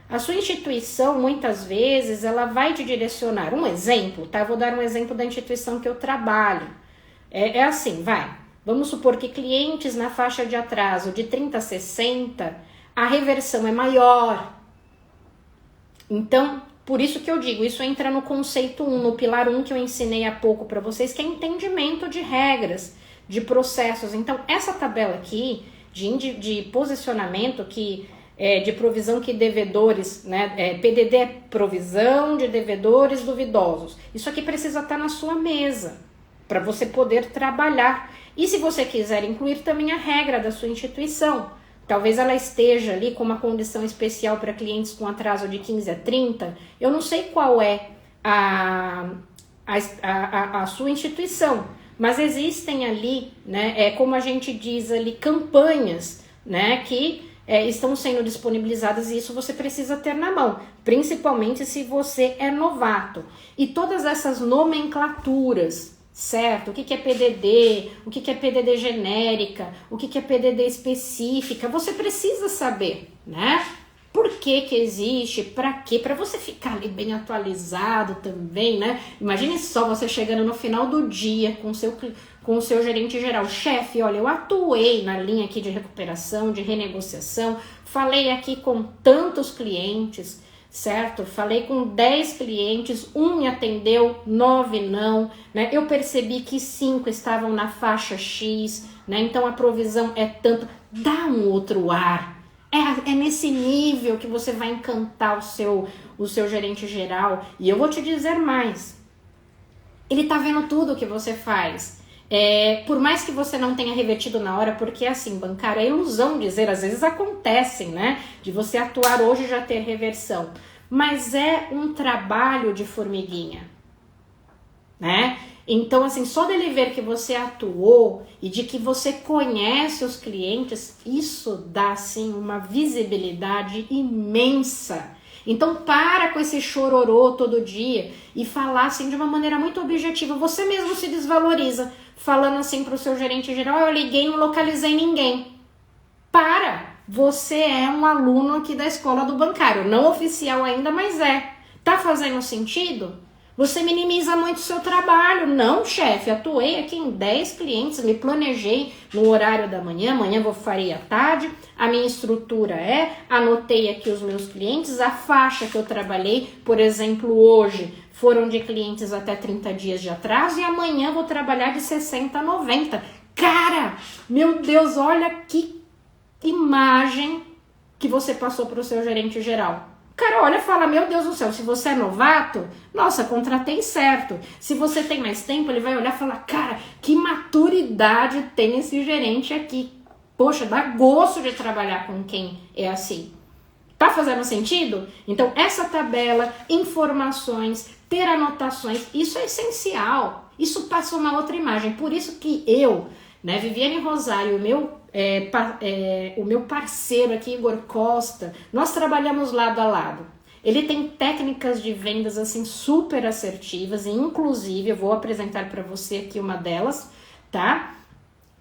A sua instituição, muitas vezes, ela vai te direcionar. Um exemplo, tá? Eu vou dar um exemplo da instituição que eu trabalho. É assim, vai. Vamos supor que clientes na faixa de atraso de 30 a 60, a reversão é maior. Então, por isso que eu digo, isso entra no conceito 1, no pilar 1 que eu ensinei há pouco para vocês, que é entendimento de regras, de processos. Então, essa tabela aqui de posicionamento, que de provisão que devedores, né? PDD é provisão de devedores duvidosos. Isso aqui precisa estar na sua mesa, para você poder trabalhar. E se você quiser incluir também a regra da sua instituição, talvez ela esteja ali com uma condição especial para clientes com atraso de 15 a 30, eu não sei qual é a sua instituição, mas existem ali, né, como a gente diz ali, campanhas, né, que estão sendo disponibilizadas, e isso você precisa ter na mão, principalmente se você é novato. E todas essas nomenclaturas, certo? O que é PDD, o que é PDD genérica, o que é PDD específica, você precisa saber, né? Por que existe, para quê? Para você ficar ali bem atualizado também, né? Imagine só você chegando no final do dia com o seu gerente geral. Chefe, olha, eu atuei na linha aqui de recuperação, de renegociação, falei aqui com tantos clientes, certo? Falei com 10 clientes, 1 me atendeu, 9 não, né? Eu percebi que 5 estavam na X, né? Então a provisão é tanto. Dá um outro ar. É nesse nível que você vai encantar o seu gerente geral. E eu vou te dizer mais. Ele tá vendo tudo o que você faz. Por mais que você não tenha revertido na hora, porque assim, bancário, é ilusão dizer, às vezes acontecem, né? De você atuar hoje e já ter reversão. Mas é um trabalho de formiguinha, né? Então, assim, só dele ver que você atuou e de que você conhece os clientes, isso dá, assim, uma visibilidade imensa. Então, para com esse chororô todo dia e falar, assim, de uma maneira muito objetiva. Você mesmo se desvaloriza, falando assim para o seu gerente geral, eu liguei e não localizei ninguém. Para! Você é um aluno aqui da escola do bancário, não oficial ainda, mas é. Tá fazendo sentido? Você minimiza muito o seu trabalho. Não, chefe, atuei aqui em 10 clientes, me planejei no horário da manhã, amanhã farei à tarde, a minha estrutura anotei aqui os meus clientes, a faixa que eu trabalhei, por exemplo, hoje foram de clientes até 30 dias de atraso e amanhã vou trabalhar de 60 a 90. Cara, meu Deus, olha que imagem que você passou para o seu gerente geral. Cara, olha e fala, meu Deus do céu, se você é novato, nossa, contratei certo. Se você tem mais tempo, ele vai olhar e falar, cara, que maturidade tem esse gerente aqui. Poxa, dá gosto de trabalhar com quem é assim. Tá fazendo sentido? Então, essa tabela, informações, ter anotações, isso é essencial. Isso passa uma outra imagem. Por isso que eu, né, Viviane Rosário, o meu parceiro aqui, Igor Costa, nós trabalhamos lado a lado. Ele tem técnicas de vendas assim super assertivas e inclusive eu vou apresentar para você aqui uma delas, tá?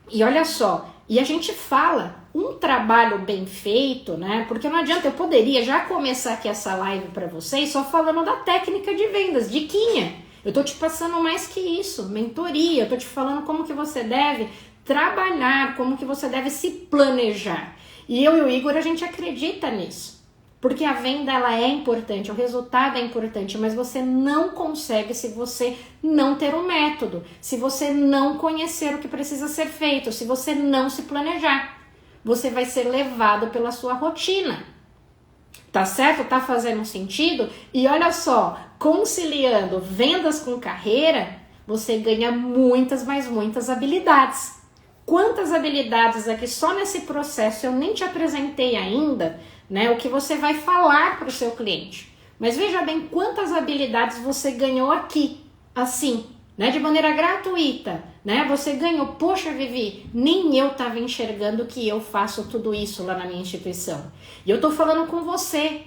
E olha só, e a gente fala um trabalho bem feito, né? Porque não adianta, eu poderia já começar aqui essa live para vocês só falando da técnica de vendas, diquinha. Eu tô te passando mais que isso, mentoria, eu tô te falando como que você deve trabalhar, como que você deve se planejar. E eu e o Igor, a gente acredita nisso. Porque a venda, ela é importante, o resultado é importante, mas você não consegue se você não ter um método, se você não conhecer o que precisa ser feito, se você não se planejar. Você vai ser levado pela sua rotina. Tá certo? Tá fazendo sentido? E olha só, conciliando vendas com carreira, você ganha muitas, mas muitas habilidades. Quantas habilidades aqui só nesse processo eu nem te apresentei ainda, né? O que você vai falar para o seu cliente. Mas veja bem quantas habilidades você ganhou aqui, assim, né? De maneira gratuita, né? Você ganhou, poxa, Vivi, nem eu estava enxergando que eu faço tudo isso lá na minha instituição. E eu tô falando com você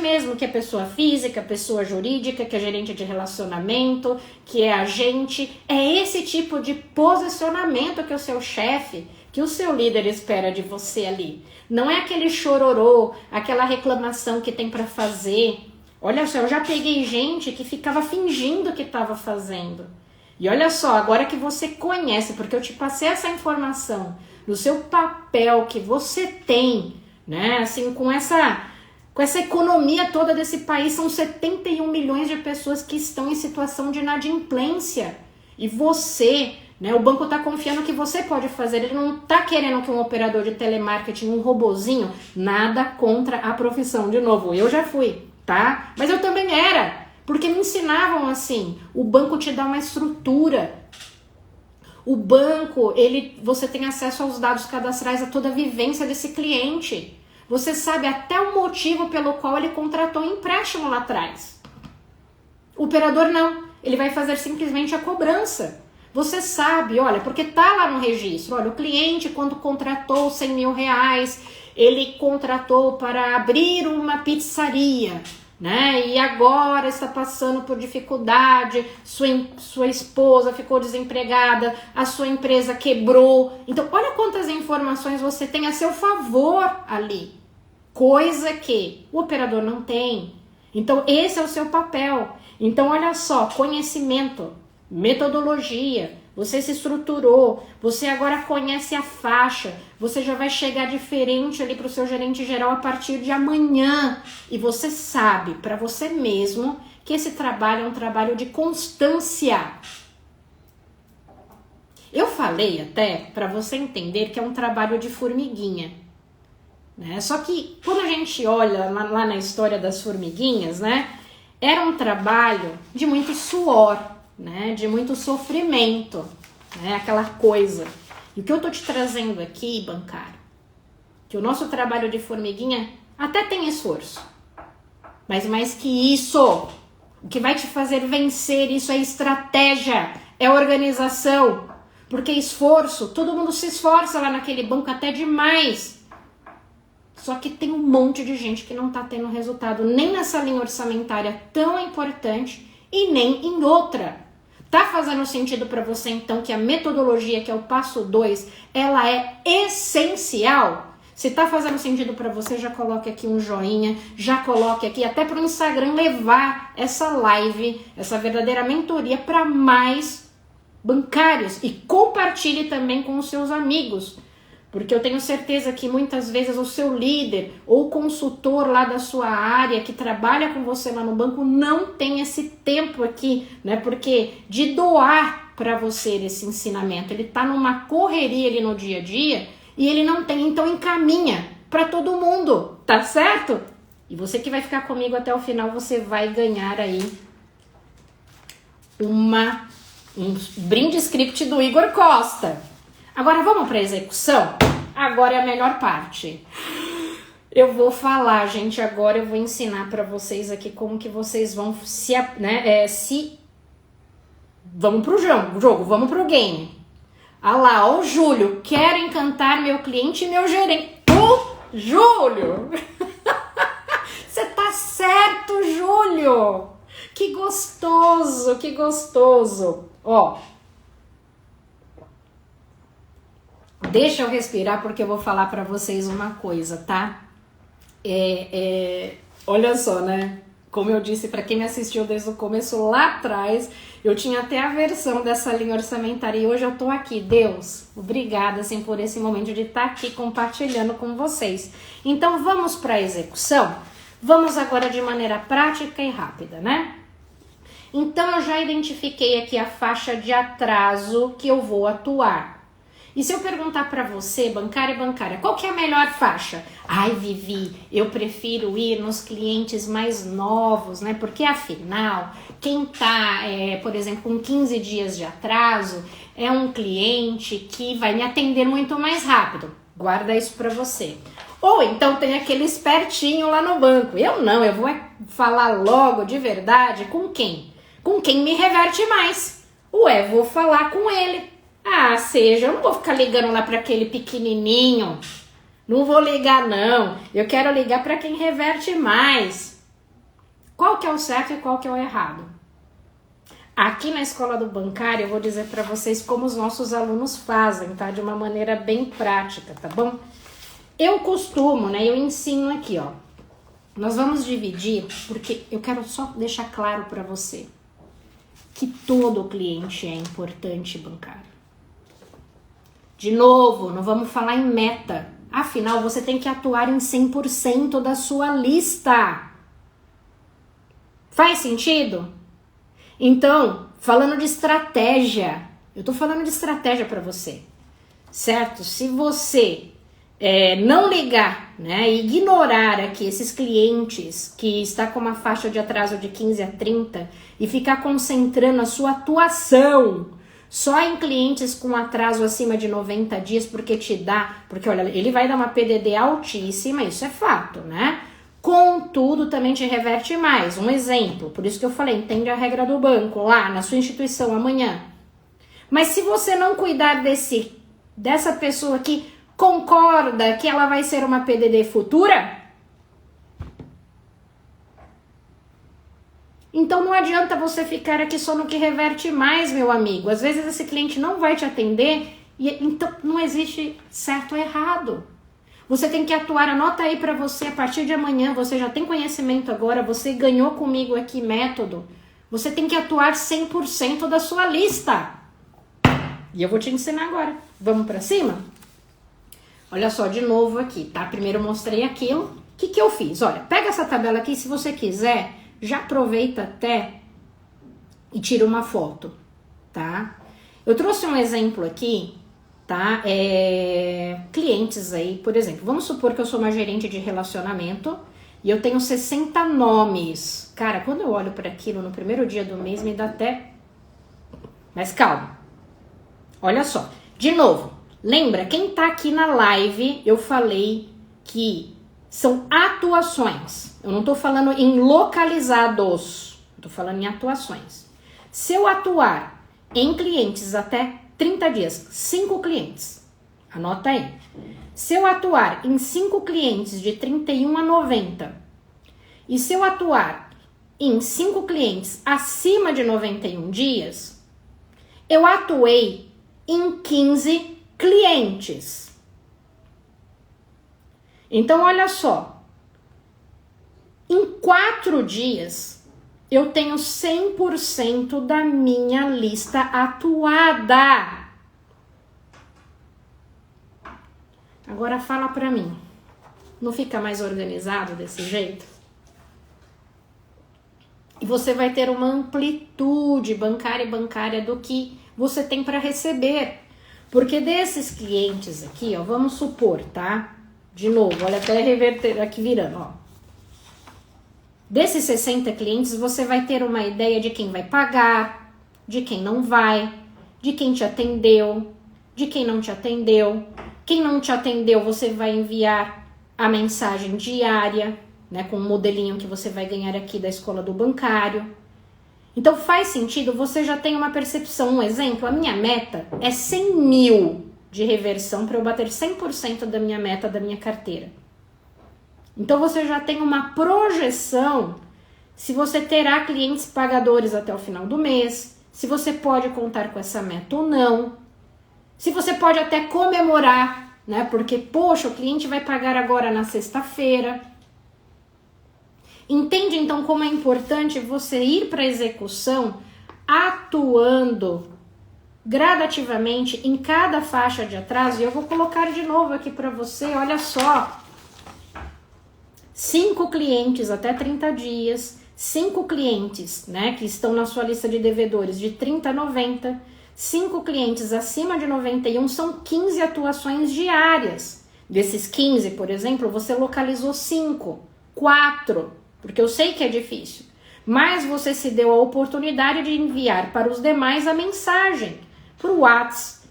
mesmo, que é pessoa física, pessoa jurídica, que é gerente de relacionamento, que é agente. É esse tipo de posicionamento que o seu chefe, que o seu líder espera de você ali. Não é aquele chororô, aquela reclamação que tem para fazer. Olha só, eu já peguei gente que ficava fingindo que estava fazendo. E olha só, agora que você conhece, porque eu te passei essa informação do seu papel que você tem, né? Assim, com essa economia toda desse país, são 71 milhões de pessoas que estão em situação de inadimplência. E você, né? O banco está confiando que você pode fazer. Ele não está querendo que um operador de telemarketing, um robozinho, nada contra a profissão. De novo, eu já fui, tá? Mas eu também era. Porque me ensinavam assim, o banco te dá uma estrutura. O banco, você tem acesso aos dados cadastrais, a toda a vivência desse cliente. Você sabe até o motivo pelo qual ele contratou um empréstimo lá atrás. O operador não, ele vai fazer simplesmente a cobrança. Você sabe, olha, porque tá lá no registro, olha, o cliente quando contratou 100 mil reais, ele contratou para abrir uma pizzaria, né? E agora está passando por dificuldade, sua esposa ficou desempregada, a sua empresa quebrou. Então, olha quantas informações você tem a seu favor ali. Coisa que o operador não tem. Então, esse é o seu papel. Então, olha só, conhecimento, metodologia, você se estruturou, você agora conhece a faixa, você já vai chegar diferente ali para o seu gerente geral a partir de amanhã. E você sabe, para você mesmo, que esse trabalho é um trabalho de constância. Eu falei até para você entender que é um trabalho de formiguinha, né? Só que quando a gente olha lá na história das formiguinhas, né, era um trabalho de muito suor, né, de muito sofrimento, né, aquela coisa. E o que eu tô te trazendo aqui, bancário, que o nosso trabalho de formiguinha até tem esforço, mas mais que isso, o que vai te fazer vencer isso é estratégia, é organização, porque esforço, todo mundo se esforça lá naquele banco até demais. Só que tem um monte de gente que não tá tendo resultado nem nessa linha orçamentária tão importante e nem em outra. Tá fazendo sentido para você, então, que a metodologia, que é o passo 2, ela é essencial? Se tá fazendo sentido para você, já coloque aqui um joinha, já coloque aqui, até para o Instagram levar essa live, essa verdadeira mentoria para mais bancários. E compartilhe também com os seus amigos. Porque eu tenho certeza que muitas vezes o seu líder ou consultor lá da sua área que trabalha com você lá no banco não tem esse tempo aqui, né? Porque de doar para você esse ensinamento, ele tá numa correria ali no dia a dia e ele não tem, então encaminha para todo mundo, tá certo? E você que vai ficar comigo até o final, você vai ganhar aí um brinde script do Igor Costa. Agora vamos para a execução? Agora é a melhor parte. Eu vou falar, gente, agora eu vou ensinar para vocês aqui como que vocês vão vamos pro jogo, vamos pro game. Ah lá, ó o Júlio, quero encantar meu cliente e meu gerente. Júlio! Você tá certo, Júlio! Que gostoso, que gostoso. Ó, deixa eu respirar porque eu vou falar pra vocês uma coisa, tá? Olha só, né? Como eu disse, pra quem me assistiu desde o começo lá atrás, eu tinha até a versão dessa linha orçamentária e hoje eu tô aqui. Deus, obrigada assim, por esse momento de estar aqui compartilhando com vocês. Então vamos pra execução? Vamos agora de maneira prática e rápida, né? Então eu já identifiquei aqui a faixa de atraso que eu vou atuar. E se eu perguntar para você, bancária, qual que é a melhor faixa? Ai, Vivi, eu prefiro ir nos clientes mais novos, né? Porque afinal, quem tá, por exemplo, com 15 dias de atraso, é um cliente que vai me atender muito mais rápido. Guarda isso para você. Ou então tem aquele espertinho lá no banco. Eu não, eu vou falar logo de verdade com quem? Com quem me reverte mais. Ué, vou falar com ele. Ah, eu não vou ficar ligando lá para aquele pequenininho. Não vou ligar, não. Eu quero ligar para quem reverte mais. Qual que é o certo e qual que é o errado? Aqui na Escola do Bancário eu vou dizer para vocês como os nossos alunos fazem, tá? De uma maneira bem prática, tá bom? Eu costumo, né? Eu ensino aqui, ó. Nós vamos dividir, porque eu quero só deixar claro para você. que todo cliente é importante bancário. De novo, não vamos falar em meta. Afinal, você tem que atuar em 100% da sua lista. Faz sentido? Então, falando de estratégia, eu tô falando de estratégia para você, certo? Se você não ligar, né, ignorar aqui esses clientes que está com uma faixa de atraso de 15 a 30 e ficar concentrando a sua atuação só em clientes com atraso acima de 90 dias, porque olha, ele vai dar uma PDD altíssima, isso é fato, né? Contudo, também te reverte mais. Um exemplo, por isso que eu falei, entende a regra do banco lá na sua instituição amanhã. Mas se você não cuidar dessa pessoa que concorda que ela vai ser uma PDD futura, então não adianta você ficar aqui só no que reverte mais, meu amigo. Às vezes esse cliente não vai te atender e então não existe certo ou errado. Você tem que atuar, anota aí para você, a partir de amanhã, você já tem conhecimento agora, você ganhou comigo aqui método, você tem que atuar 100% da sua lista. E eu vou te ensinar agora. Vamos para cima? Olha só, de novo aqui, tá? Primeiro eu mostrei aquilo. O que eu fiz? Olha, pega essa tabela aqui, se você quiser, já aproveita até e tira uma foto, tá? Eu trouxe um exemplo aqui, tá? Clientes aí, por exemplo, vamos supor que eu sou uma gerente de relacionamento e eu tenho 60 nomes. Cara, quando eu olho para aquilo no primeiro dia do mês, me dá até... Mas calma. Olha só. De novo, lembra, quem tá aqui na live, eu falei que são atuações. Eu não tô falando em localizados, eu tô falando em atuações. Se eu atuar em clientes até 30 dias, 5 clientes, anota aí. Se eu atuar em 5 clientes de 31 a 90, e se eu atuar em 5 clientes acima de 91 dias, eu atuei em 15 clientes. Então, olha só. Em 4 dias, eu tenho 100% da minha lista atuada. Agora fala pra mim. Não fica mais organizado desse jeito? E você vai ter uma amplitude bancária do que você tem para receber. Porque desses clientes aqui, ó, vamos supor, tá? De novo, olha até reverter aqui virando, ó. Desses 60 clientes, você vai ter uma ideia de quem vai pagar, de quem não vai, de quem te atendeu, de quem não te atendeu. Quem não te atendeu, você vai enviar a mensagem diária, né, com um modelinho que você vai ganhar aqui da escola do bancário. Então faz sentido, você já tem uma percepção. Um exemplo, a minha meta é 100 mil de reversão para eu bater 100% da minha meta da minha carteira. Então você já tem uma projeção se você terá clientes pagadores até o final do mês, se você pode contar com essa meta ou não, se você pode até comemorar, né? Porque, poxa, o cliente vai pagar agora na sexta-feira. Entende então como é importante você ir para a execução atuando gradativamente em cada faixa de atraso? E eu vou colocar de novo aqui para você, olha só. 5 clientes até 30 dias, 5 clientes, né, que estão na sua lista de devedores de 30 a 90, 5 clientes acima de 91, são 15 atuações diárias. Desses 15, por exemplo, você localizou 5, 4, porque eu sei que é difícil, mas você se deu a oportunidade de enviar para os demais a mensagem, por WhatsApp,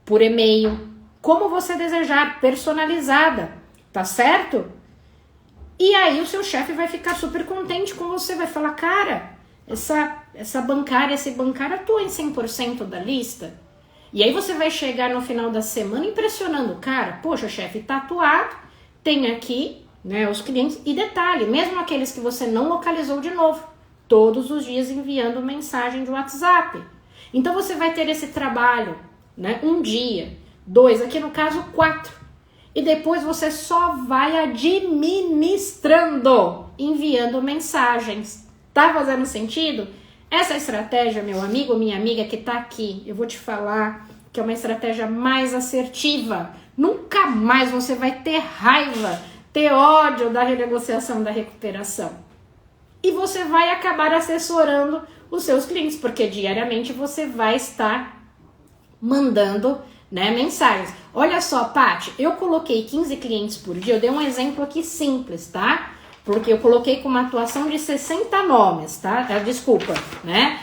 por e-mail, como você desejar, personalizada, tá certo? E aí o seu chefe vai ficar super contente com você, vai falar, cara, esse bancário atua em 100% da lista. E aí você vai chegar no final da semana impressionando o cara, poxa, chefe, tá atuado, tem aqui, né, os clientes, e detalhe, mesmo aqueles que você não localizou de novo, todos os dias enviando mensagem de WhatsApp. Então você vai ter esse trabalho, né, 1 dia, 2, aqui no caso 4. E depois você só vai administrando, enviando mensagens. Tá fazendo sentido? Essa estratégia, meu amigo, minha amiga que tá aqui, eu vou te falar que é uma estratégia mais assertiva. Nunca mais você vai ter raiva, ter ódio da renegociação, da recuperação. E você vai acabar assessorando os seus clientes, porque diariamente você vai estar mandando, né, mensagens. Olha só, Paty, eu coloquei 15 clientes por dia, eu dei um exemplo aqui simples, tá? Porque eu coloquei com uma atuação de 60 nomes, tá? Desculpa, né?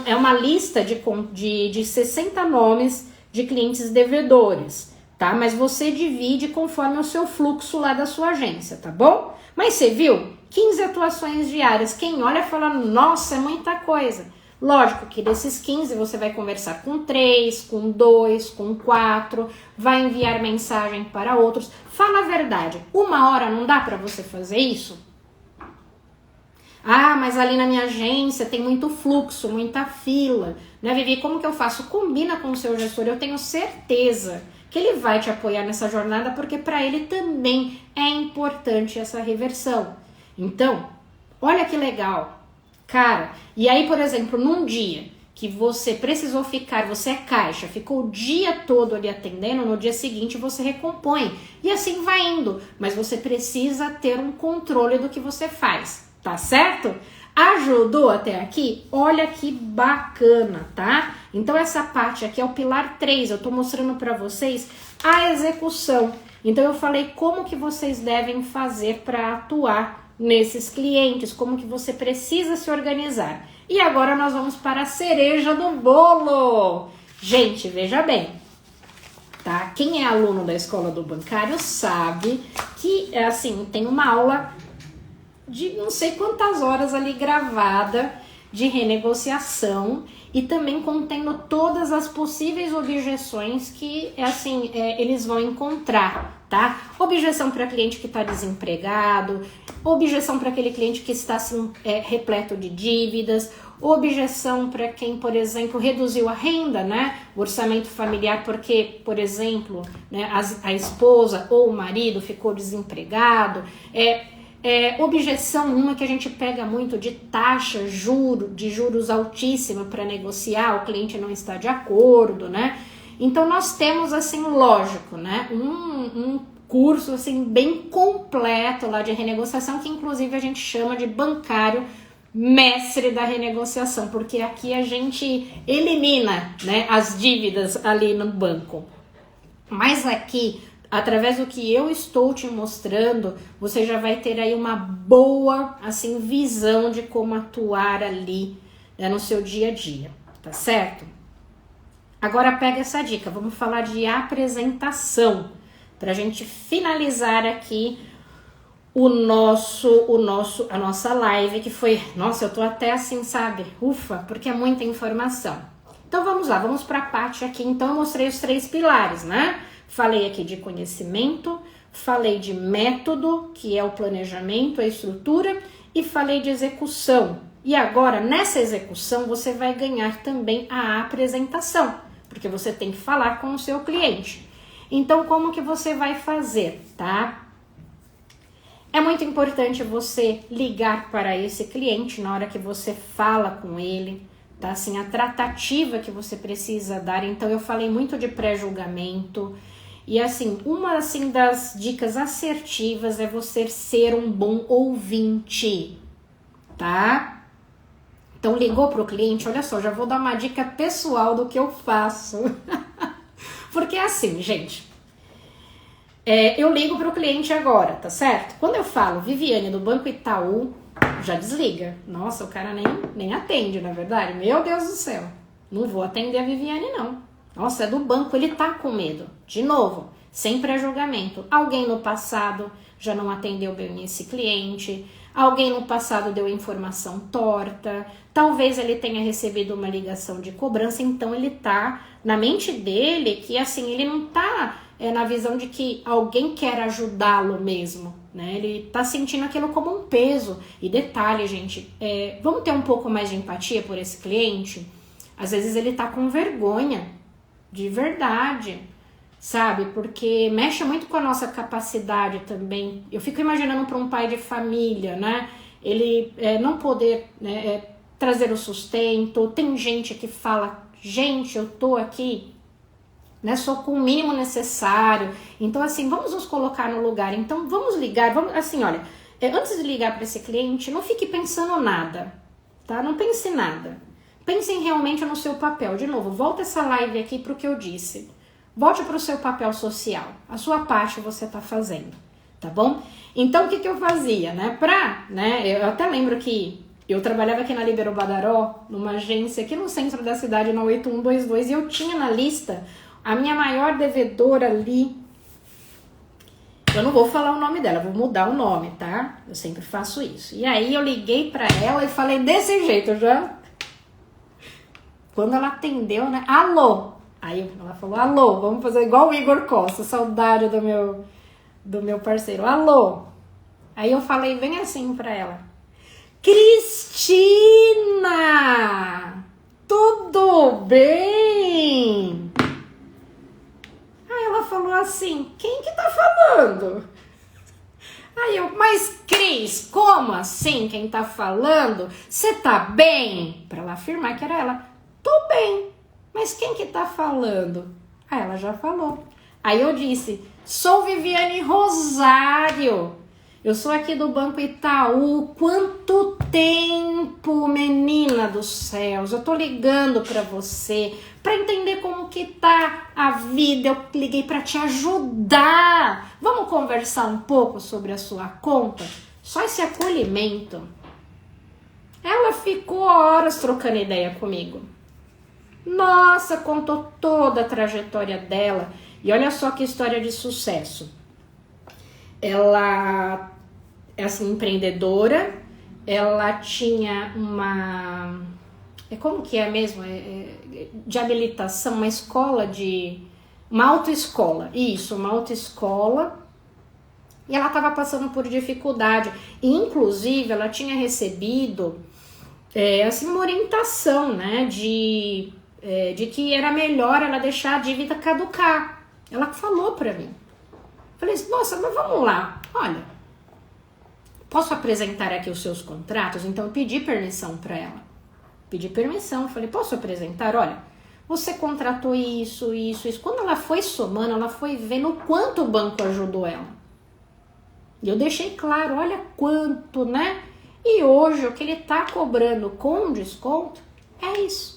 É uma lista de 60 nomes de clientes devedores, tá? Mas você divide conforme o seu fluxo lá da sua agência, tá bom? Mas você viu? 15 atuações diárias. Quem olha fala, nossa, é muita coisa. Lógico que desses 15 você vai conversar com 3, com 2, com 4, vai enviar mensagem para outros. Fala a verdade, 1 hora não dá para você fazer isso? Ah, mas ali na minha agência tem muito fluxo, muita fila, né, Vivi? Como que eu faço? Combina com o seu gestor, eu tenho certeza que ele vai te apoiar nessa jornada, porque para ele também é importante essa reversão. Então, olha que legal, cara. E aí, por exemplo, num dia que você precisou ficar, você é caixa, ficou o dia todo ali atendendo, no dia seguinte você recompõe. E assim vai indo, mas você precisa ter um controle do que você faz, tá certo? Ajudou até aqui? Olha que bacana, tá? Então essa parte aqui é o pilar 3, eu tô mostrando para vocês a execução. Então eu falei como que vocês devem fazer para atuar nesses clientes, como que você precisa se organizar. E agora nós vamos para a cereja do bolo. Gente, veja bem, tá? Quem é aluno da Escola do Bancário sabe que, assim, tem uma aula de não sei quantas horas ali gravada de renegociação e também contendo todas as possíveis objeções que, assim, eles vão encontrar, tá? Objeção para cliente que está desempregado, objeção para aquele cliente que está, assim, repleto de dívidas, objeção para quem, por exemplo, reduziu a renda, né? O orçamento familiar porque, por exemplo, né, a esposa ou o marido ficou desempregado, objeção, uma que a gente pega muito de taxa, de juros altíssima para negociar, o cliente não está de acordo, né? Então nós temos, assim, lógico, né, um curso, assim, bem completo lá de renegociação, que inclusive a gente chama de bancário mestre da renegociação, porque aqui a gente elimina, né, as dívidas ali no banco. Mas aqui, através do que eu estou te mostrando, você já vai ter aí uma boa, assim, visão de como atuar ali, né, no seu dia a dia, tá certo? Agora pega essa dica, vamos falar de apresentação, pra gente finalizar aqui a nossa live, que foi, nossa, eu tô até assim, sabe, ufa, porque é muita informação. Então vamos lá, vamos pra parte aqui. Então eu mostrei os 3 pilares, né? Falei aqui de conhecimento, falei de método, que é o planejamento, a estrutura, e falei de execução. E agora, nessa execução, você vai ganhar também a apresentação, porque você tem que falar com o seu cliente. Então, como que você vai fazer, tá? É muito importante você ligar para esse cliente na hora que você fala com ele, tá? Assim, a tratativa que você precisa dar. Então, eu falei muito de pré-julgamento. E assim, uma assim, das dicas assertivas é você ser um bom ouvinte, tá? Então, ligou para o cliente, olha só, já vou dar uma dica pessoal do que eu faço. Porque assim, gente, eu ligo para o cliente agora, tá certo? Quando eu falo Viviane do Banco Itaú, já desliga. Nossa, o cara nem atende, na verdade. Meu Deus do céu, não vou atender a Viviane, não. Nossa, é do banco, ele tá com medo. De novo, sem pré-julgamento. Alguém no passado já não atendeu bem esse cliente, alguém no passado deu informação torta, talvez ele tenha recebido uma ligação de cobrança, então ele tá na mente dele que, assim, ele não tá na visão de que alguém quer ajudá-lo mesmo, né? Ele tá sentindo aquilo como um peso. E detalhe, gente, vamos ter um pouco mais de empatia por esse cliente? Às vezes ele tá com vergonha, de verdade, sabe? Porque mexe muito com a nossa capacidade também. Eu fico imaginando para um pai de família, né? Ele não poder, né, trazer o sustento. Tem gente que fala, gente, eu tô aqui, né, só com o mínimo necessário. Então, assim, vamos nos colocar no lugar. Então, vamos ligar, vamos, assim, olha, antes de ligar para esse cliente, não fique pensando nada, tá? Não pense em nada. Pense realmente no seu papel. De novo, volta essa live aqui para o que eu disse. Volte para o seu papel social. A sua parte você tá fazendo, tá bom? Então, o que eu fazia, né? Eu até lembro que eu trabalhava aqui na Libero Badaró, numa agência aqui no centro da cidade, na 8122, e eu tinha na lista a minha maior devedora ali. Eu não vou falar o nome dela, vou mudar o nome, tá? Eu sempre faço isso. E aí eu liguei pra ela e falei desse jeito já. Quando ela atendeu, né? Alô! Aí ela falou, alô, vamos fazer igual o Igor Costa, saudade do meu parceiro. Alô! Aí eu falei bem assim pra ela. Cristina! Tudo bem? Aí ela falou assim, quem que tá falando? Aí eu, mas Cris, como assim quem tá falando? Você tá bem? Pra ela afirmar que era ela. Tô bem, mas quem que tá falando? Aí ela já falou. Aí eu disse, sou Viviane Rosário. Eu sou aqui do Banco Itaú. Quanto tempo, menina dos céus. Eu tô ligando pra você pra entender como que tá a vida. Eu liguei pra te ajudar. Vamos conversar um pouco sobre a sua conta? Só esse acolhimento. Ela ficou horas trocando ideia comigo. Nossa, contou toda a trajetória dela. E olha só que história de sucesso. Ela é assim, empreendedora. Ela tinha uma... como que é mesmo? De habilitação, uma escola de... Uma autoescola. Isso, uma autoescola. E ela estava passando por dificuldade. E, inclusive, ela tinha recebido assim, uma orientação, né? De que era melhor ela deixar a dívida caducar. Ela falou pra mim. Falei assim, nossa, mas vamos lá. Olha, posso apresentar aqui os seus contratos? Então eu pedi permissão pra ela. Pedi permissão. Falei, posso apresentar? Olha, você contratou isso. Quando ela foi somando, ela foi vendo o quanto o banco ajudou ela. E eu deixei claro, olha quanto, né? E hoje o que ele tá cobrando com desconto é isso.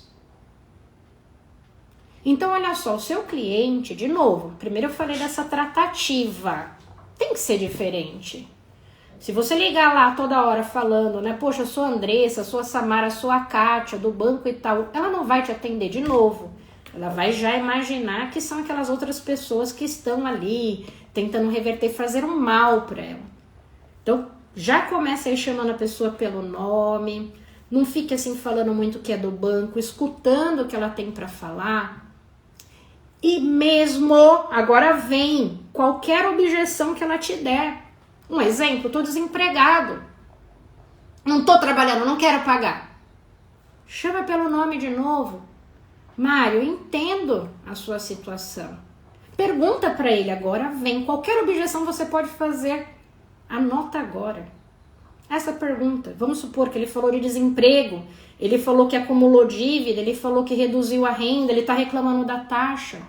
Então, olha só, o seu cliente, de novo, primeiro eu falei dessa tratativa, tem que ser diferente. Se você ligar lá toda hora falando, né, poxa, eu sou a Andressa, sou a Samara, sou a Kátia, do Banco Itaú, ela não vai te atender de novo. Ela vai já imaginar que são aquelas outras pessoas que estão ali, tentando reverter, fazer um mal para ela. Então, já começa aí chamando a pessoa pelo nome, não fique assim falando muito que é do banco, escutando o que ela tem para falar. E mesmo, agora vem, qualquer objeção que ela te der. Um exemplo, tô desempregado. Não tô trabalhando, não quero pagar. Chama pelo nome de novo. Mário, eu entendo a sua situação. Pergunta para ele agora, vem. Qualquer objeção você pode fazer. Anota agora. Essa pergunta. Vamos supor que ele falou de desemprego. Ele falou que acumulou dívida, ele falou que reduziu a renda, ele está reclamando da taxa.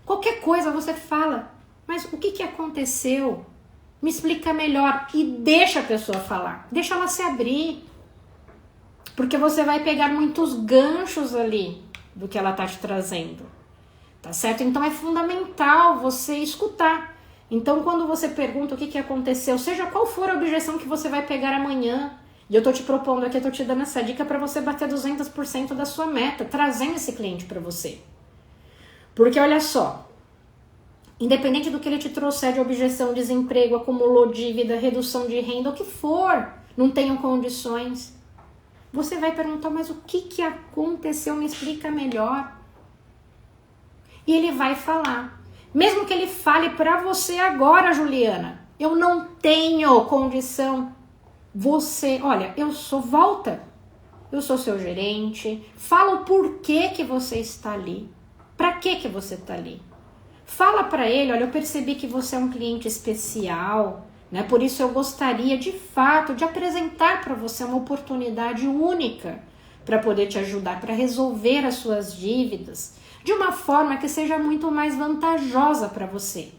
Qualquer coisa você fala, mas o que aconteceu? Me explica melhor e deixa a pessoa falar, deixa ela se abrir. Porque você vai pegar muitos ganchos ali do que ela está te trazendo, tá certo? Então é fundamental você escutar. Então quando você pergunta o que aconteceu, seja qual for a objeção que você vai pegar amanhã, e eu tô te propondo aqui, eu tô te dando essa dica para você bater 200% da sua meta, trazendo esse cliente para você. Porque olha só, independente do que ele te trouxer de objeção, desemprego, acumulou dívida, redução de renda, o que for, não tenho condições, você vai perguntar, mas o que aconteceu? Me explica melhor. E ele vai falar. Mesmo que ele fale para você agora, Juliana, eu não tenho condição. Você, olha, eu sou seu gerente, fala o porquê que você está ali, para que você está ali. Fala para ele, olha, eu percebi que você é um cliente especial, né? Por isso eu gostaria de fato de apresentar para você uma oportunidade única, para poder te ajudar, para resolver as suas dívidas de uma forma que seja muito mais vantajosa para você.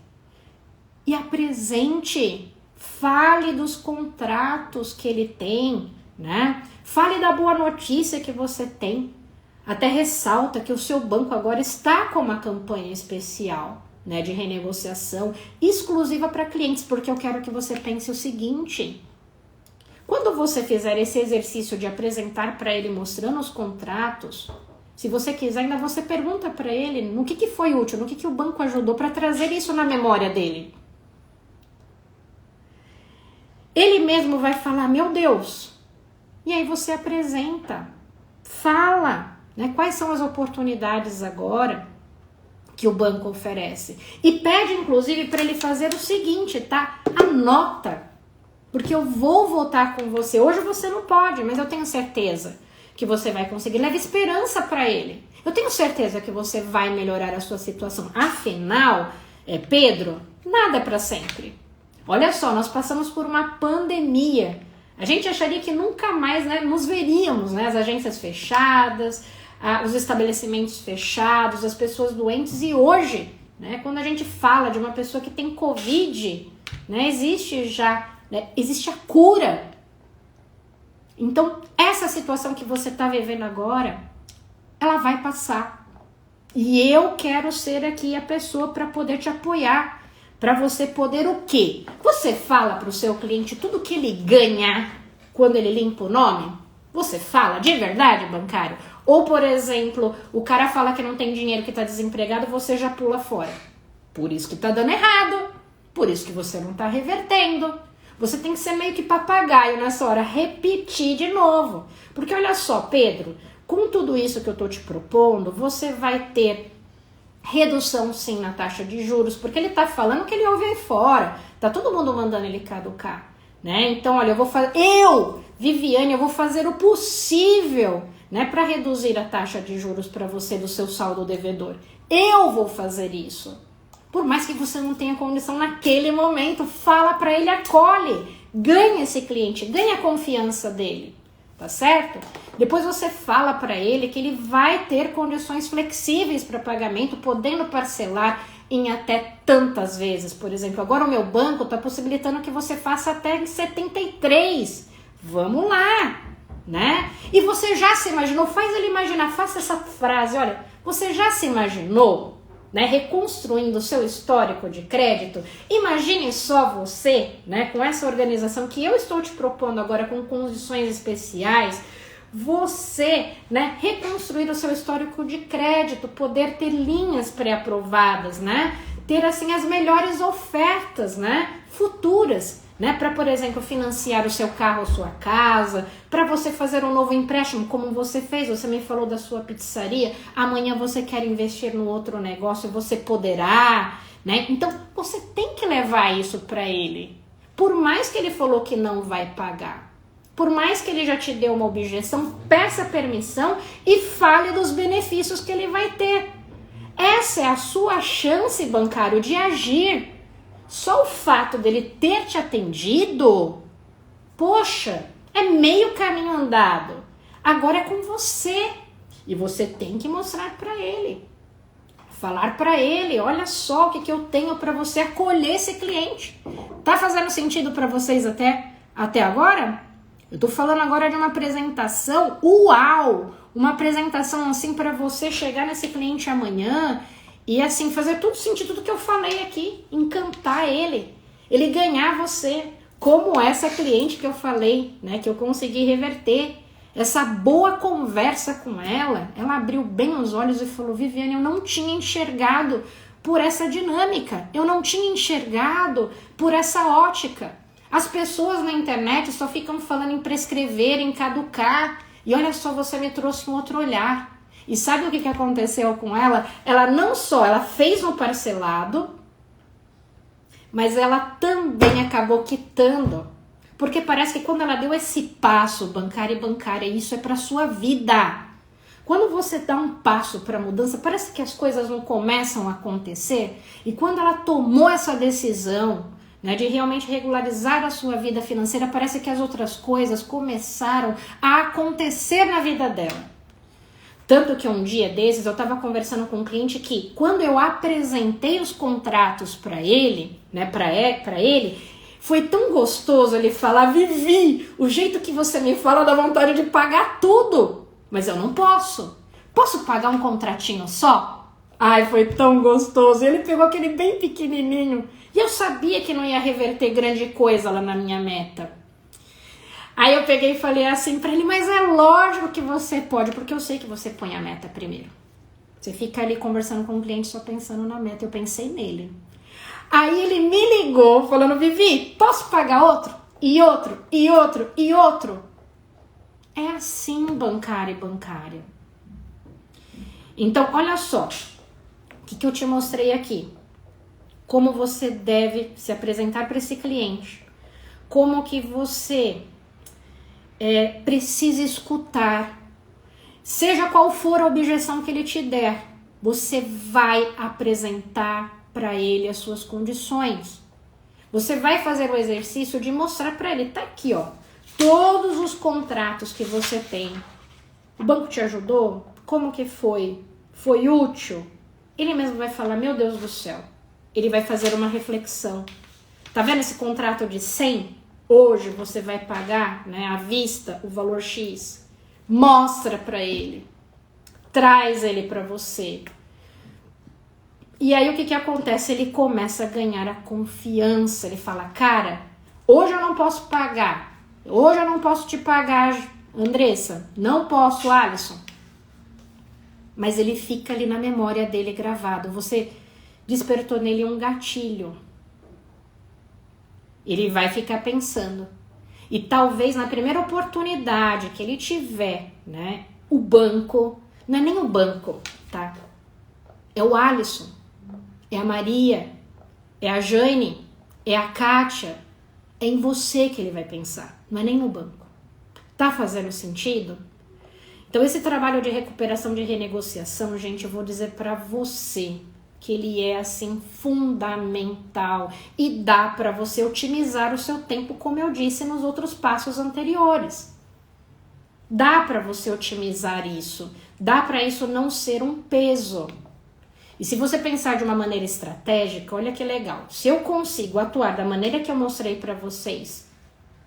E apresente, fale dos contratos que ele tem, né? Fale da boa notícia que você tem. Até ressalta que o seu banco agora está com uma campanha especial, né, de renegociação exclusiva para clientes, porque eu quero que você pense o seguinte: quando você fizer esse exercício de apresentar para ele mostrando os contratos, se você quiser, ainda você pergunta para ele no que foi útil, no que o banco ajudou para trazer isso na memória dele. Ele mesmo vai falar, meu Deus. E aí você apresenta, fala, né, quais são as oportunidades agora que o banco oferece. E pede, inclusive, para ele fazer o seguinte, tá? Anota, porque eu vou voltar com você. Hoje você não pode, mas eu tenho certeza que você vai conseguir. Leve esperança para ele. Eu tenho certeza que você vai melhorar a sua situação. Afinal, Pedro, nada é para sempre. Olha só, nós passamos por uma pandemia. A gente acharia que nunca mais, né, nos veríamos, né? As agências fechadas, os estabelecimentos fechados, as pessoas doentes. E hoje, né, quando a gente fala de uma pessoa que tem Covid, né, existe já, né, existe a cura. Então, essa situação que você está vivendo agora, ela vai passar. E eu quero ser aqui a pessoa para poder te apoiar. Para você poder o quê? Você fala para o seu cliente tudo que ele ganha quando ele limpa o nome? Você fala de verdade, bancário? Ou, por exemplo, o cara fala que não tem dinheiro, que está desempregado, você já pula fora. Por isso que está dando errado. Por isso que você não está revertendo. Você tem que ser meio que papagaio nessa hora, repetir de novo. Porque olha só, Pedro, com tudo isso que eu estou te propondo, você vai ter redução sim na taxa de juros, porque ele tá falando que ele ouve aí fora, tá todo mundo mandando ele caducar, né? Então, olha, Viviane, eu vou fazer o possível, né, para reduzir a taxa de juros para você do seu saldo devedor. Eu vou fazer isso. Por mais que você não tenha condição naquele momento, fala para ele, acolhe, ganha esse cliente, ganha a confiança dele. Tá certo? Depois você fala para ele que ele vai ter condições flexíveis para pagamento, podendo parcelar em até tantas vezes. Por exemplo, agora o meu banco está possibilitando que você faça até em 73. Vamos lá, né? E você já se imaginou? Faz ele imaginar, faça essa frase, olha, você já se imaginou, né, reconstruindo o seu histórico de crédito? Imagine só você, né, com essa organização que eu estou te propondo agora com condições especiais, você, né, reconstruir o seu histórico de crédito, poder ter linhas pré-aprovadas, né, ter assim as melhores ofertas, né, futuras, né, para, por exemplo, financiar o seu carro ou sua casa, para você fazer um novo empréstimo, como você fez. Você me falou da sua pizzaria, amanhã você quer investir no outro negócio, você poderá, né? Então, você tem que levar isso para ele. Por mais que ele falou que não vai pagar, por mais que ele já te deu uma objeção, peça permissão e fale dos benefícios que ele vai ter. Essa é a sua chance, bancário, de agir. Só o fato dele ter te atendido, poxa, é meio caminho andado. Agora é com você. E você tem que mostrar para ele. Falar para ele, olha só o que eu tenho para você, acolher esse cliente. Tá fazendo sentido para vocês até agora? Eu tô falando agora de uma apresentação, uau! Uma apresentação assim para você chegar nesse cliente amanhã e assim, fazer tudo sentido do que eu falei aqui, encantar ele ganhar você, como essa cliente que eu falei, né, que eu consegui reverter. Essa boa conversa com ela abriu bem os olhos e falou, Viviane, eu não tinha enxergado por essa dinâmica, eu não tinha enxergado por essa ótica. As pessoas na internet só ficam falando em prescrever, em caducar, e olha só, você me trouxe um outro olhar. E sabe o que aconteceu com ela? Ela não só, ela fez no parcelado, mas ela também acabou quitando. Porque parece que quando ela deu esse passo, bancária, isso é para sua vida. Quando você dá um passo para mudança, parece que as coisas não começam a acontecer. E quando ela tomou essa decisão, né, de realmente regularizar a sua vida financeira, parece que as outras coisas começaram a acontecer na vida dela. Tanto que um dia desses eu estava conversando com um cliente que, quando eu apresentei os contratos para ele, né, para ele, foi tão gostoso ele falar: Vivi, o jeito que você me fala dá vontade de pagar tudo, mas eu não posso. Posso pagar um contratinho só? Ai, foi tão gostoso. Ele pegou aquele bem pequenininho e eu sabia que não ia reverter grande coisa lá na minha meta. Aí eu peguei e falei assim pra ele: mas é lógico que você pode, porque eu sei que você põe a meta primeiro. Você fica ali conversando com o cliente só pensando na meta. Eu pensei nele. Aí ele me ligou falando: Vivi, posso pagar outro? E outro, e outro, e outro. É assim, bancária e bancária. Então, olha só. O que eu te mostrei aqui? Como você deve se apresentar para esse cliente. Como que você precisa escutar. Seja qual for a objeção que ele te der, você vai apresentar para ele as suas condições. Você vai fazer o exercício de mostrar para ele: tá aqui, ó, todos os contratos que você tem. O banco te ajudou? Como que foi? Foi útil? Ele mesmo vai falar: meu Deus do céu. Ele vai fazer uma reflexão. Tá vendo esse contrato de 100? Hoje você vai pagar, né, à vista o valor X. Mostra para ele. Traz ele para você. E aí o que acontece? Ele começa a ganhar a confiança. Ele fala: cara, hoje eu não posso pagar. Hoje eu não posso te pagar, Andressa. Não posso, Alisson. Mas ele fica ali na memória dele gravado. Você despertou nele um gatilho. Ele vai ficar pensando. E talvez na primeira oportunidade que ele tiver, né, o banco, não é nem o banco, tá? É o Alisson, é a Maria, é a Jane, é a Kátia. É em você que ele vai pensar, não é nem no banco. Tá fazendo sentido? Então esse trabalho de recuperação, de renegociação, gente, eu vou dizer pra você que ele é assim fundamental e dá para você otimizar o seu tempo, como eu disse nos outros passos anteriores. Dá para você otimizar isso, dá para isso não ser um peso. E se você pensar de uma maneira estratégica, olha que legal. Se eu consigo atuar da maneira que eu mostrei para vocês,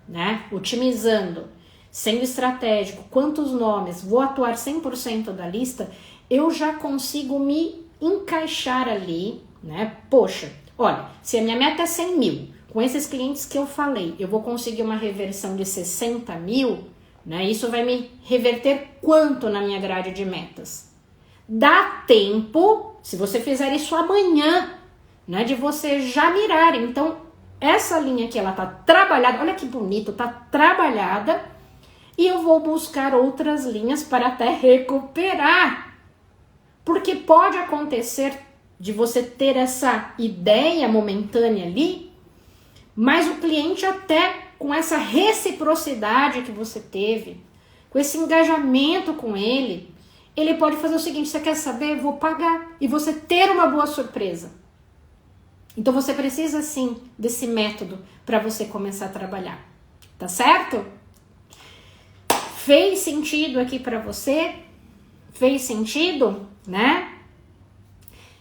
né, otimizando, sendo estratégico, quantos nomes, vou atuar 100% da lista, eu já consigo me encaixar ali, né? Poxa, olha, se a minha meta é 100 mil, com esses clientes que eu falei, eu vou conseguir uma reversão de 60 mil, né? Isso vai me reverter quanto na minha grade de metas? Dá tempo, se você fizer isso amanhã, né? De você já mirar. Então, essa linha aqui, ela tá trabalhada, olha que bonito, tá trabalhada, e eu vou buscar outras linhas para até recuperar. Porque pode acontecer de você ter essa ideia momentânea ali, mas o cliente até com essa reciprocidade que você teve, com esse engajamento com ele, ele pode fazer o seguinte: você quer saber? Eu vou pagar. E você ter uma boa surpresa. Então você precisa sim desse método para você começar a trabalhar. Tá certo? Fez sentido aqui para você? Fez sentido, né?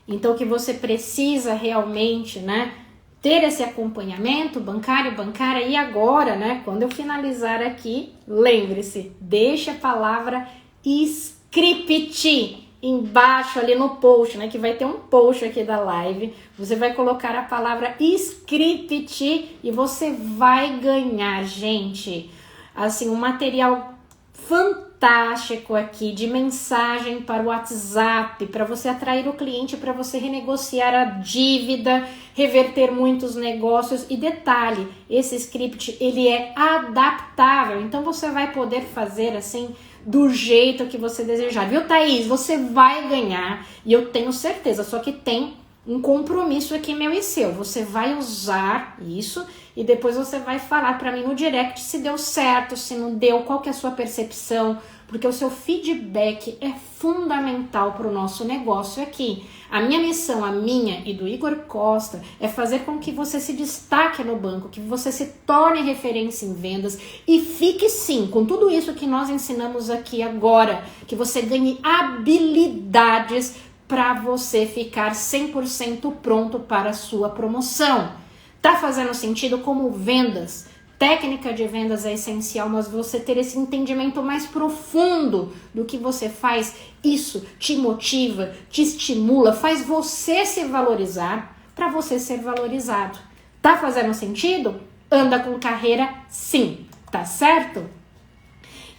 Então que você precisa realmente, né, ter esse acompanhamento bancário, bancária. E agora, né, quando eu finalizar aqui, lembre-se, deixa a palavra script embaixo ali no post, né, que vai ter um post aqui da live. Você vai colocar a palavra script e você vai ganhar, gente, assim, um material fantástico aqui de mensagem para o WhatsApp, para você atrair o cliente, para você renegociar a dívida, reverter muitos negócios. E detalhe, esse script, ele é adaptável, então você vai poder fazer assim do jeito que você desejar, viu, Thaís? Você vai ganhar, e eu tenho certeza, só que tem um compromisso aqui meu e seu. Você vai usar isso e depois você vai falar para mim no direct se deu certo, se não deu, qual que é a sua percepção, porque o seu feedback é fundamental para o nosso negócio aqui. A minha missão, a minha e do Igor Costa, é fazer com que você se destaque no banco, que você se torne referência em vendas e fique sim, com tudo isso que nós ensinamos aqui agora, que você ganhe habilidades para você ficar 100% pronto para a sua promoção. Tá fazendo sentido como vendas? Técnica de vendas é essencial, mas você ter esse entendimento mais profundo do que você faz, isso te motiva, te estimula, faz você se valorizar para você ser valorizado. Tá fazendo sentido? Anda com carreira sim, tá certo?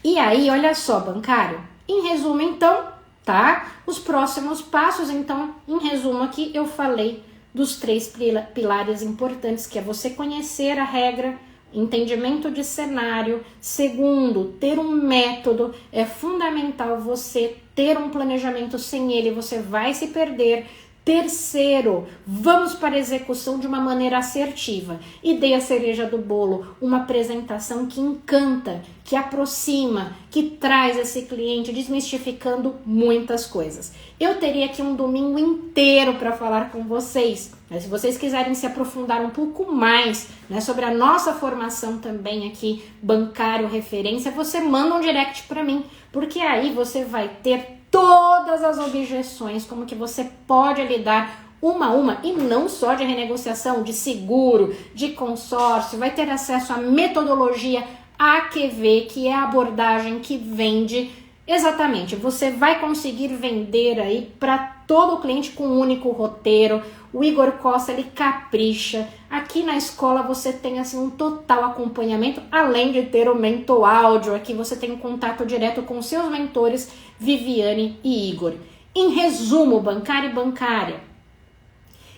E aí, olha só, bancário, em resumo então, tá? Os próximos passos, então, em resumo aqui, eu falei dos 3 pilares importantes, que é você conhecer a regra, entendimento de cenário. Segundo, ter um método. É fundamental você ter um planejamento, sem ele você vai se perder. Terceiro, vamos para a execução de uma maneira assertiva. E dê a cereja do bolo, uma apresentação que encanta, que aproxima, que traz esse cliente, desmistificando muitas coisas. Eu teria aqui um domingo inteiro para falar com vocês, mas se vocês quiserem se aprofundar um pouco mais, né, sobre a nossa formação também aqui, bancário referência, você manda um direct para mim, porque aí você vai ter todas as objeções, como que você pode lidar uma a uma, e não só de renegociação, de seguro, de consórcio, vai ter acesso à metodologia AQV, que é a abordagem que vende. Exatamente, você vai conseguir vender aí para todo cliente com um único roteiro. O Igor Costa, ele capricha. Aqui na escola você tem assim um total acompanhamento, além de ter o Mentor Áudio. Aqui você tem um contato direto com seus mentores, Viviane e Igor. Em resumo, bancário e bancária,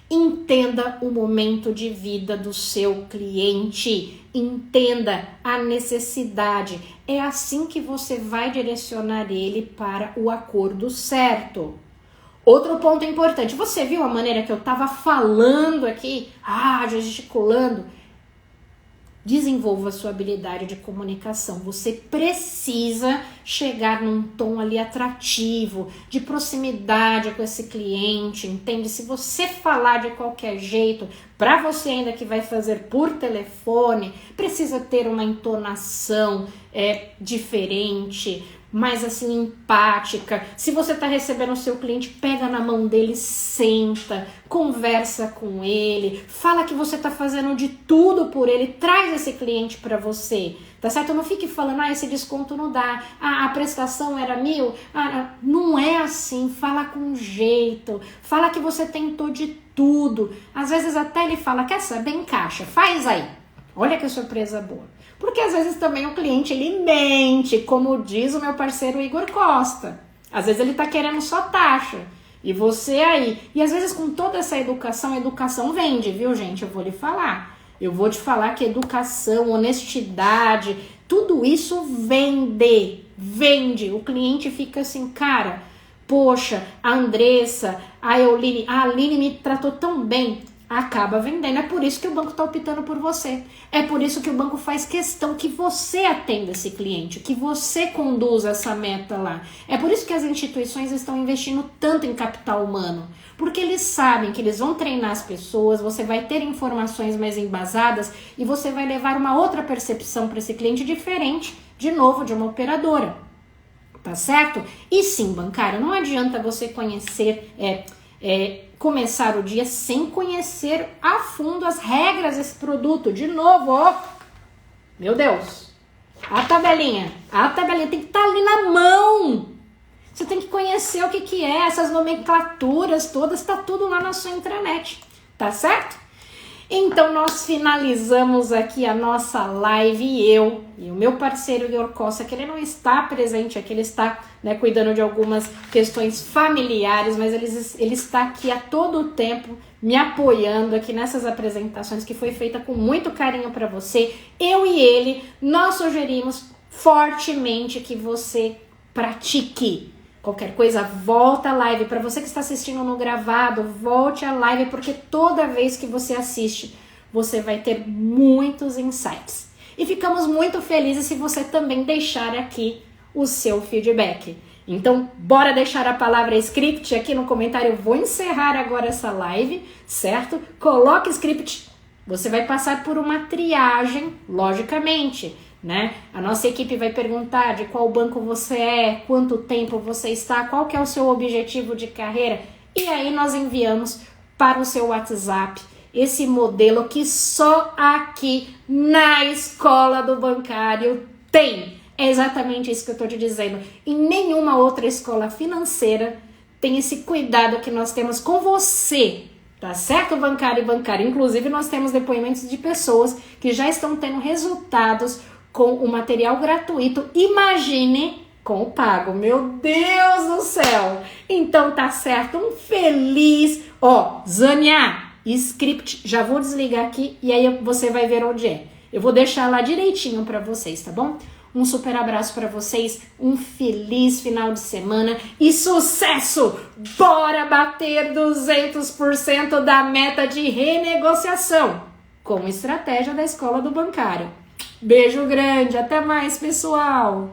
entenda o momento de vida do seu cliente, entenda a necessidade. É assim que você vai direcionar ele para o acordo certo. Outro ponto importante, você viu a maneira que eu estava falando aqui? Gesticulando. Desenvolva a sua habilidade de comunicação. Você precisa chegar num tom ali atrativo, de proximidade com esse cliente, entende? Se você falar de qualquer jeito, para você ainda que vai fazer por telefone, precisa ter uma entonação diferente, mais assim empática. Se você está recebendo o seu cliente, pega na mão dele, senta, conversa com ele, fala que você está fazendo de tudo por ele, traz esse cliente para você, tá certo? Não fique falando, esse desconto não dá, a prestação era 1.000, não é assim, fala com jeito, fala que você tentou de tudo, às vezes até ele fala, quer saber, encaixa, faz aí, olha que surpresa boa. Porque às vezes também o cliente, ele mente, como diz o meu parceiro Igor Costa. Às vezes ele tá querendo só taxa. E você aí. E às vezes com toda essa educação, a educação vende, viu, gente? Eu vou lhe falar. Eu vou te falar que educação, honestidade, tudo isso vende. Vende. O cliente fica assim, cara, poxa, a Andressa, a Euline, a Aline me tratou tão bem. Acaba vendendo. É por isso que o banco está optando por você. É por isso que o banco faz questão que você atenda esse cliente, que você conduza essa meta lá. É por isso que as instituições estão investindo tanto em capital humano. Porque eles sabem que eles vão treinar as pessoas, você vai ter informações mais embasadas e você vai levar uma outra percepção para esse cliente diferente, de novo, de uma operadora. Tá certo? E sim, bancário, não adianta você conhecer... começar o dia sem conhecer a fundo as regras desse produto. De novo, meu Deus, a tabelinha tem que estar ali na mão. Você tem que conhecer o que é, essas nomenclaturas todas, tá tudo lá na sua intranet, tá certo? Então nós finalizamos aqui a nossa live e eu e o meu parceiro Igor Costa, que ele não está presente aqui, ele está cuidando de algumas questões familiares, mas ele está aqui a todo o tempo me apoiando aqui nessas apresentações que foi feita com muito carinho para você. Eu e ele, nós sugerimos fortemente que você pratique. Qualquer coisa, volta a live. Para você que está assistindo no gravado, volte a live, porque toda vez que você assiste, você vai ter muitos insights. E ficamos muito felizes se você também deixar aqui o seu feedback. Então, bora deixar a palavra script aqui no comentário. Eu vou encerrar agora essa live, certo? Coloque script. Você vai passar por uma triagem, logicamente, né? A nossa equipe vai perguntar de qual banco você é, quanto tempo você está, qual que é o seu objetivo de carreira. E aí nós enviamos para o seu WhatsApp esse modelo que só aqui na Escola do Bancário tem. É exatamente isso que eu estou te dizendo. Em nenhuma outra escola financeira tem esse cuidado que nós temos com você, tá certo, bancário e bancária? Inclusive, nós temos depoimentos de pessoas que já estão tendo resultados com o material gratuito. Imagine com o pago. Meu Deus do céu! Então, tá certo. Um feliz... Zânia, script. Já vou desligar aqui e aí você vai ver onde é. Eu vou deixar lá direitinho para vocês, tá bom? Um super abraço para vocês, um feliz final de semana e sucesso! Bora bater 200% da meta de renegociação com estratégia da Escola do Bancário. Beijo grande, até mais, pessoal!